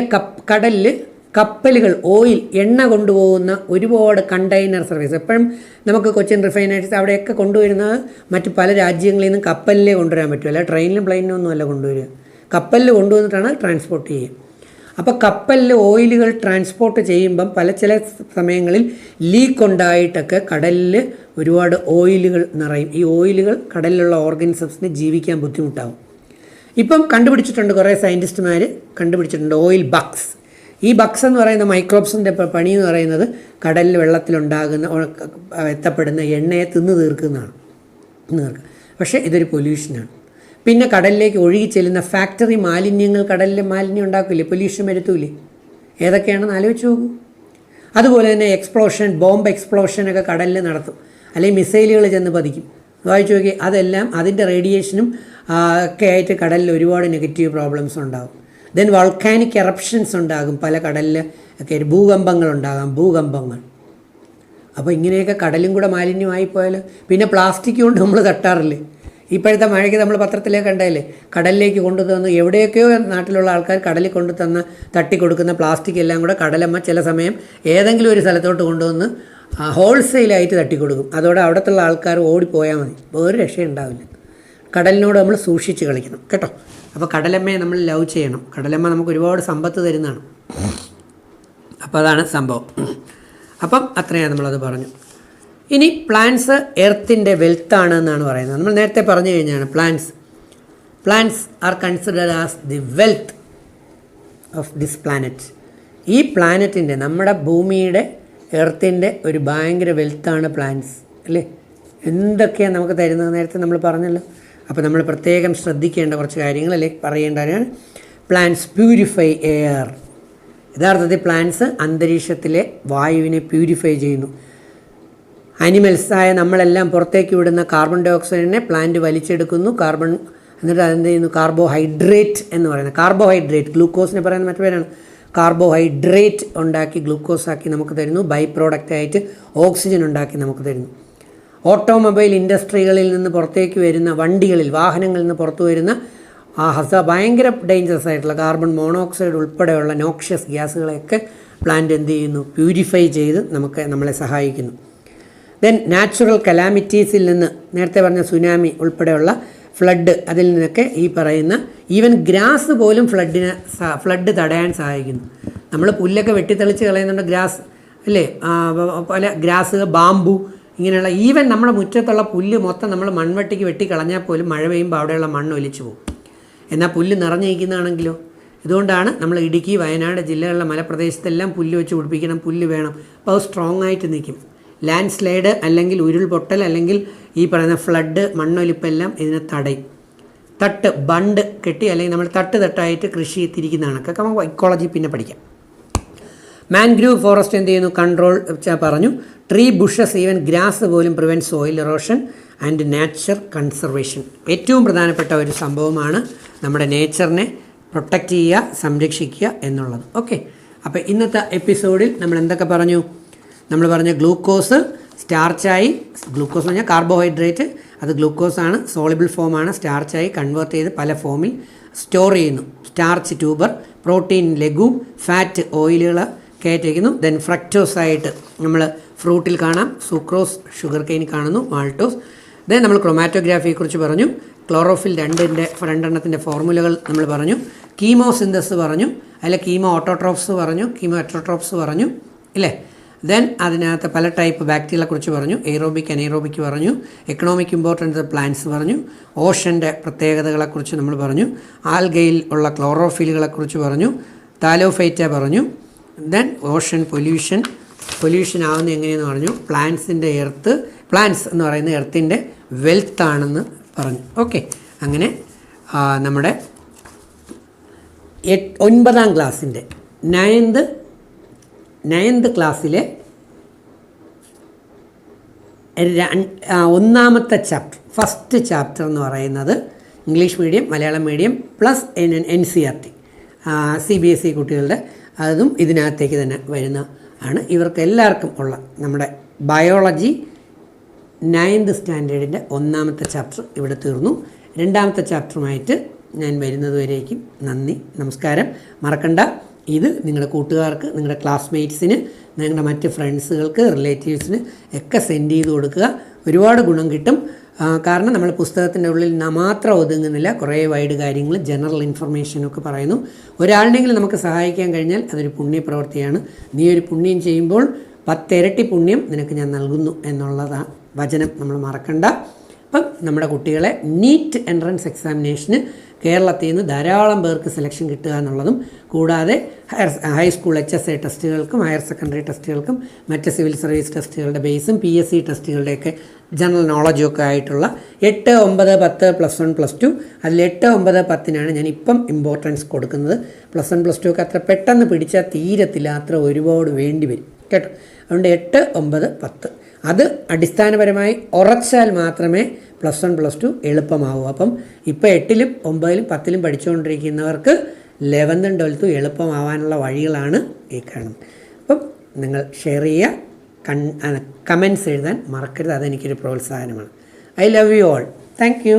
കപ്പലുകൾ, ഓയിൽ എണ്ണ കൊണ്ടുപോകുന്ന ഒരുപാട് കണ്ടെയ്നർ സർവീസ്. എപ്പോഴും നമുക്ക് കൊച്ചിൻ റിഫൈനറീസ് അവിടെയൊക്കെ കൊണ്ടുവരുന്നത് മറ്റ് പല രാജ്യങ്ങളിൽ നിന്നും കപ്പലിലേ കൊണ്ടുവരാൻ പറ്റുമല്ല, ട്രെയിനിലും പ്ലെയിനിലും ഒന്നുമല്ല കൊണ്ടുവരിക. കപ്പലിൽ കൊണ്ടുവന്നിട്ടാണ് ട്രാൻസ്പോർട്ട് ചെയ്യുക. അപ്പോൾ കപ്പലിൽ ഓയിലുകൾ ട്രാൻസ്പോർട്ട് ചെയ്യുമ്പം ചില സമയങ്ങളിൽ ലീക്ക് ഉണ്ടായിട്ടൊക്കെ കടലിൽ ഒരുപാട് ഓയിലുകൾ നിറയും. ഈ ഓയിലുകൾ കടലിലുള്ള ഓർഗാനിസംസിന് ജീവിക്കാൻ ബുദ്ധിമുട്ടാകും. ഇപ്പം കണ്ടുപിടിച്ചിട്ടുണ്ട്, കുറേ സയൻറ്റിസ്റ്റുമാർ കണ്ടുപിടിച്ചിട്ടുണ്ട് ഓയിൽ ബഗ്സ്. ഈ ബഗ്സ് എന്ന് പറയുന്ന മൈക്രോബ്സിൻ്റെ പണി എന്ന് പറയുന്നത് കടലിൽ വെള്ളത്തിലുണ്ടാകുന്ന എത്തപ്പെടുന്ന എണ്ണയെ തിന്നു തീർക്കുന്നതാണ്. പക്ഷേ ഇതൊരു പൊല്യൂഷനാണ്. പിന്നെ കടലിലേക്ക് ഒഴുകി ചെല്ലുന്ന ഫാക്ടറി മാലിന്യങ്ങൾ കടലിൽ മാലിന്യം ഉണ്ടാക്കില്ലേ, പൊല്യൂഷൻ വരുത്തൂലേ? ഏതൊക്കെയാണെന്ന് ആലോചിച്ച് നോക്കൂ. അതുപോലെ തന്നെ ബോംബ് എക്സ്പ്ലോഷനൊക്കെ കടലിൽ നടത്തും, അല്ലെങ്കിൽ മിസൈലുകൾ ചെന്ന് പതിക്കും. വായിച്ചു നോക്കി, അതെല്ലാം അതിൻ്റെ റേഡിയേഷനും ഒക്കെ ആയിട്ട് കടലിൽ ഒരുപാട് നെഗറ്റീവ് പ്രോബ്ലംസ് ഉണ്ടാകും. ദെൻ വൾക്കാനിക് എറപ്ഷൻസ് ഉണ്ടാകും, പല കടലിൽ ഒക്കെ ഭൂകമ്പങ്ങൾ ഉണ്ടാകാം. അപ്പോൾ ഇങ്ങനെയൊക്കെ കടലും കൂടെ മാലിന്യമായി പോയാൽ, പിന്നെ പ്ലാസ്റ്റിക് കൊണ്ട് നമ്മൾ തട്ടാറില്ലേ? ഇപ്പോഴത്തെ മഴയ്ക്ക് നമ്മൾ പത്രത്തിലേക്ക് കണ്ടതല്ലേ, കടലിലേക്ക് കൊണ്ടുതന്ന് എവിടെയൊക്കെയോ നാട്ടിലുള്ള ആൾക്കാർ കടലിൽ കൊണ്ടു തട്ടിക്കൊടുക്കുന്ന പ്ലാസ്റ്റിക് എല്ലാം കൂടെ കടലമ്മ ചില സമയം ഏതെങ്കിലും ഒരു സ്ഥലത്തോട്ട് കൊണ്ടുവന്ന് ഹോൾസെയിലായിട്ട് തട്ടിക്കൊടുക്കും. അതോടെ അവിടത്തുള്ള ആൾക്കാർ ഓടിപ്പോയാൽ മതി, വേറെ രക്ഷയുണ്ടാവില്ല. കടലിനോട് നമ്മൾ സൂക്ഷിച്ച് കളിക്കണം കേട്ടോ. അപ്പോൾ കടലമ്മയെ നമ്മൾ ലവ് ചെയ്യണം. കടലമ്മ നമുക്ക് ഒരുപാട് സമ്പത്ത് തരുന്നതാണ്. അപ്പോൾ അതാണ് സംഭവം. അപ്പം അത്രയാണ് നമ്മളത് പറഞ്ഞു. ഇനി പ്ലാന്റ്സ് എർത്തിൻ്റെ വെൽത്താണ് എന്നാണ് പറയുന്നത്. നമ്മൾ നേരത്തെ പറഞ്ഞു കഴിഞ്ഞാണ് plants R considered as the wealth of this planet. ഈ പ്ലാനറ്റിൻ്റെ, നമ്മുടെ ഭൂമിയുടെ, എർത്തിൻ്റെ ഒരു ഭയങ്കര വെൽത്താണ് പ്ലാന്റ്സ് അല്ലേ. എന്തൊക്കെയാണ് നമുക്ക് തരുന്നത് നേരത്തെ നമ്മൾ പറഞ്ഞല്ലോ. അപ്പോൾ നമ്മൾ പ്രത്യേകം ശ്രദ്ധിക്കേണ്ട കുറച്ച് കാര്യങ്ങളല്ലേ പറയേണ്ടതാണ്. Plants purify air. യഥാർത്ഥത്തിൽ പ്ലാന്റ്സ് അന്തരീക്ഷത്തിലെ വായുവിനെ പ്യൂരിഫൈ ചെയ്യുന്നു. അനിമൽസായ നമ്മളെല്ലാം പുറത്തേക്ക് വിടുന്ന കാർബൺ ഡൈ ഓക്സൈഡിനെ പ്ലാന്റ് വലിച്ചെടുക്കുന്നു. എന്നിട്ട് അതെന്ത് ചെയ്യുന്നു? കാർബോഹൈഡ്രേറ്റ് എന്ന് പറയുന്നത്. കാർബോഹൈഡ്രേറ്റ് ഗ്ലൂക്കോസിനെ പറയുന്ന മറ്റു പേരാണ്. കാർബോഹൈഡ്രേറ്റ് ഉണ്ടാക്കി ഗ്ലൂക്കോസാക്കി നമുക്ക് തരുന്നു. ബൈ പ്രോഡക്റ്റായിട്ട് ഓക്സിജൻ ഉണ്ടാക്കി നമുക്ക് തരുന്നു. ഓട്ടോമൊബൈൽ ഇൻഡസ്ട്രികളിൽ നിന്ന് പുറത്തേക്ക് വരുന്ന വണ്ടികളിൽ, വാഹനങ്ങളിൽ നിന്ന് പുറത്തു വരുന്ന ഭയങ്കര ഡേഞ്ചറസ് ആയിട്ടുള്ള കാർബൺ മോണോക്സൈഡ് ഉൾപ്പെടെയുള്ള നോക്ഷ്യസ് ഗ്യാസുകളെയൊക്കെ പ്ലാന്റ് എന്ത് ചെയ്യുന്നു? പ്യൂരിഫൈ ചെയ്ത് നമ്മളെ സഹായിക്കുന്നു. ദെൻ നാച്ചുറൽ കലാമിറ്റീസിൽ നിന്ന്, നേരത്തെ പറഞ്ഞ സുനാമി ഉൾപ്പെടെയുള്ള ഫ്ലഡ്, അതിൽ നിന്നൊക്കെ ഈ പറയുന്ന ഈവൻ ഗ്രാസ് പോലും ഫ്ലഡ് തടയാൻ സഹായിക്കുന്നു. നമ്മൾ പുല്ലൊക്കെ വെട്ടിത്തെളിച്ച് കളയുന്നുണ്ട്, ഗ്രാസ് അല്ലേ, പല ഗ്രാസ്, ബാമ്പു, ഇങ്ങനെയുള്ള ഈവൻ നമ്മുടെ മുറ്റത്തുള്ള പുല്ല് മൊത്തം നമ്മൾ മൺവെട്ടിക്ക് വെട്ടിക്കളഞ്ഞാൽ പോലും മഴ പെയ്യുമ്പോൾ അവിടെയുള്ള മണ്ണ് ഒലിച്ചു പോകും. എന്നാൽ പുല്ല് നിറഞ്ഞിരിക്കുന്നതാണെങ്കിലോ. ഇതുകൊണ്ടാണ് നമ്മൾ ഇടുക്കി, വയനാട് ജില്ലകളിലെ മലപ്രദേശത്തെല്ലാം പുല്ല് വെച്ച് പിടിപ്പിക്കണം. പുല്ല് വേണം. അപ്പോൾ അത് സ്ട്രോങ് ആയിട്ട് നിൽക്കും. ലാൻഡ് സ്ലൈഡ് അല്ലെങ്കിൽ ഉരുൾപൊട്ടൽ അല്ലെങ്കിൽ ഈ പറയുന്ന ഫ്ലഡ്, മണ്ണൊലിപ്പെല്ലാം ഇതിനെ തടയും. ബണ്ട് കെട്ടി അല്ലെങ്കിൽ നമ്മൾ തട്ടായിട്ട് കൃഷി തിരിക്കുന്നതാണ്. ഒക്കെ നമുക്ക് ഇക്കോളജി പിന്നെ പഠിക്കാം. മാൻഗ്രൂവ് ഫോറസ്റ്റ് എന്ത് ചെയ്യുന്നു? കൺട്രോൾ പറഞ്ഞു. ട്രീ, ബുഷസ്, ഈവൻ ഗ്രാസ് പോലും prevent soil erosion and nature conservation. ഏറ്റവും പ്രധാനപ്പെട്ട ഒരു സംഭവമാണ് നമ്മുടെ നേച്ചറിനെ പ്രൊട്ടക്റ്റ് ചെയ്യുക, സംരക്ഷിക്കുക എന്നുള്ളത്. ഓക്കെ, അപ്പോൾ ഇന്നത്തെ എപ്പിസോഡിൽ നമ്മൾ എന്തൊക്കെ പറഞ്ഞു? നമ്മൾ പറഞ്ഞ ഗ്ലൂക്കോസ് സ്റ്റാർച്ചായി, ഗ്ലൂക്കോസ് എന്ന് പറഞ്ഞാൽ കാർബോഹൈഡ്രേറ്റ്, അത് ഗ്ലൂക്കോസാണ്, സോളിബിൾ ഫോമാണ്, സ്റ്റാർച്ചായി കൺവേർട്ട് ചെയ്ത് പല ഫോമിൽ സ്റ്റോർ ചെയ്യുന്നു. Starch tuber, protein legume, fat ഓയിലുകൾ കയറ്റിക്കുന്നു. ദെൻ ഫ്രക്ടോസായിട്ട് നമ്മൾ ഫ്രൂട്ടിൽ കാണാം, സുക്രോസ് ഷുഗർ കെയിൻ കാണുന്നു, മാൾട്ടോസ്. ദെൻ നമ്മൾ ക്രൊമാറ്റോഗ്രാഫിയെക്കുറിച്ച് പറഞ്ഞു. ക്ലോറോഫിൽ രണ്ടെണ്ണത്തിൻ്റെ ഫോർമുലകൾ നമ്മൾ പറഞ്ഞു. കീമോ സിന്തസ് പറഞ്ഞു, അതിൽ കീമോ ഓട്ടോട്രോപ്സ് പറഞ്ഞു, കീമോ ഹെറ്ററോട്രോപ്സ് പറഞ്ഞു ഇല്ലേ. ദെൻ അതിനകത്ത് പല ടൈപ്പ് ബാക്ടീരിയകളെക്കുറിച്ച് പറഞ്ഞു. എയ്റോബിക്, അനൈറോബിക് പറഞ്ഞു. എക്കണോമിക് ഇമ്പോർട്ടൻസ് പ്ലാന്റ്സ് പറഞ്ഞു. ഓഷൻ്റെ പ്രത്യേകതകളെക്കുറിച്ച് നമ്മൾ പറഞ്ഞു. ആൽഗയിൽ ഉള്ള ക്ലോറോഫിലുകളെക്കുറിച്ച് പറഞ്ഞു. താലോഫൈറ്റ പറഞ്ഞു. ദെൻ ഓഷൻ പൊല്യൂഷൻ ആവുന്ന എങ്ങനെയെന്ന് പറഞ്ഞു. പ്ലാന്റ്സ് എന്ന് പറയുന്ന എർത്തിൻ്റെ വെൽത്ത് ആണെന്ന് പറഞ്ഞു. ഓക്കെ, അങ്ങനെ നമ്മുടെ 9ാം ക്ലാസ്സിൻ്റെ 9th ക്ലാസ്സിലെ 1ാമത്തെ ചാപ്റ്റർ, ഫസ്റ്റ് ചാപ്റ്റർ എന്ന് പറയുന്നത് English medium, Malayalam medium plus NCERT CBSE കുട്ടികളുടെ, അതും ഇതിനകത്തേക്ക് തന്നെ വരുന്ന ആണ്. ഇവർക്ക് എല്ലാവർക്കും ഉള്ള നമ്മുടെ ബയോളജി 9th സ്റ്റാൻഡേർഡിൻ്റെ 1ാമത്തെ ചാപ്റ്റർ ഇവിടെ തീർന്നു. 2ാമത്തെ ചാപ്റ്ററുമായിട്ട് ഞാൻ വരുന്നതുവരേക്കും നന്ദി, നമസ്കാരം. മറക്കണ്ട, ഇത് നിങ്ങളുടെ കൂട്ടുകാർക്ക്, നിങ്ങളുടെ ക്ലാസ്മേറ്റ്സിന്, നിങ്ങളുടെ മറ്റ് ഫ്രണ്ട്സുകൾക്ക്, റിലേറ്റീവ്സിന് ഒക്കെ സെൻഡ് ചെയ്ത് കൊടുക്കുക. ഒരുപാട് ഗുണം കിട്ടും. കാരണം നമ്മൾ പുസ്തകത്തിൻ്റെ ഉള്ളിൽ മാത്രം ഒതുങ്ങുന്നില്ല, കുറേ വൈഡ് കാര്യങ്ങൾ, ജനറൽ ഇൻഫർമേഷനൊക്കെ പറയുന്നു. ഒരാളിനെങ്കിലും നമുക്ക് സഹായിക്കാൻ കഴിഞ്ഞാൽ അതൊരു പുണ്യപ്രവൃത്തിയാണ്. നീ ഒരു പുണ്യം ചെയ്യുമ്പോൾ 10 ഇരട്ടി പുണ്യം നിനക്ക് ഞാൻ നൽകുന്നു എന്നുള്ളതാണ് വചനം, നമ്മൾ മറക്കണ്ട. അപ്പം നമ്മുടെ കുട്ടികളെ നീറ്റ് എൻട്രൻസ് എക്സാമിനേഷന് കേരളത്തിൽ നിന്ന് ധാരാളം പേർക്ക് സെലക്ഷൻ കിട്ടുക എന്നുള്ളതും, കൂടാതെ ഹൈസ്കൂൾ HSA ടെസ്റ്റുകൾക്കും ഹയർ സെക്കൻഡറി ടെസ്റ്റുകൾക്കും മറ്റ് സിവിൽ സർവീസ് ടെസ്റ്റുകളുടെ ബേസും PSC ടെസ്റ്റുകളുടെയൊക്കെ ജനറൽ നോളജും ഒക്കെ ആയിട്ടുള്ള 8, 9, 10, +1, +2, അതിൽ 8, 9, 10 ഞാൻ ഇപ്പം ഇമ്പോർട്ടൻസ് കൊടുക്കുന്നത്. +1, +2 ഒക്കെ അത്ര പെട്ടെന്ന് പിടിച്ചാൽ തീരത്തില്ല, അത്ര ഒരുപാട് വേണ്ടി വരും കേട്ടോ. അതുകൊണ്ട് 8, 9, 10 അത് അടിസ്ഥാനപരമായി ഉറച്ചാൽ മാത്രമേ +1, +2 എളുപ്പമാവൂ. അപ്പം ഇപ്പോൾ 8ലും 9ലും 10ലും പഠിച്ചുകൊണ്ടിരിക്കുന്നവർക്ക് 11th 12th എളുപ്പമാവാനുള്ള വഴികളാണ് ഈ കാണുന്നത്. അപ്പം നിങ്ങൾ ഷെയർ ചെയ്യുക, കമൻറ്റ്സ് എഴുതാൻ മറക്കരുത്. അതെനിക്കൊരു പ്രോത്സാഹനമാണ്. I love you all. Thank you.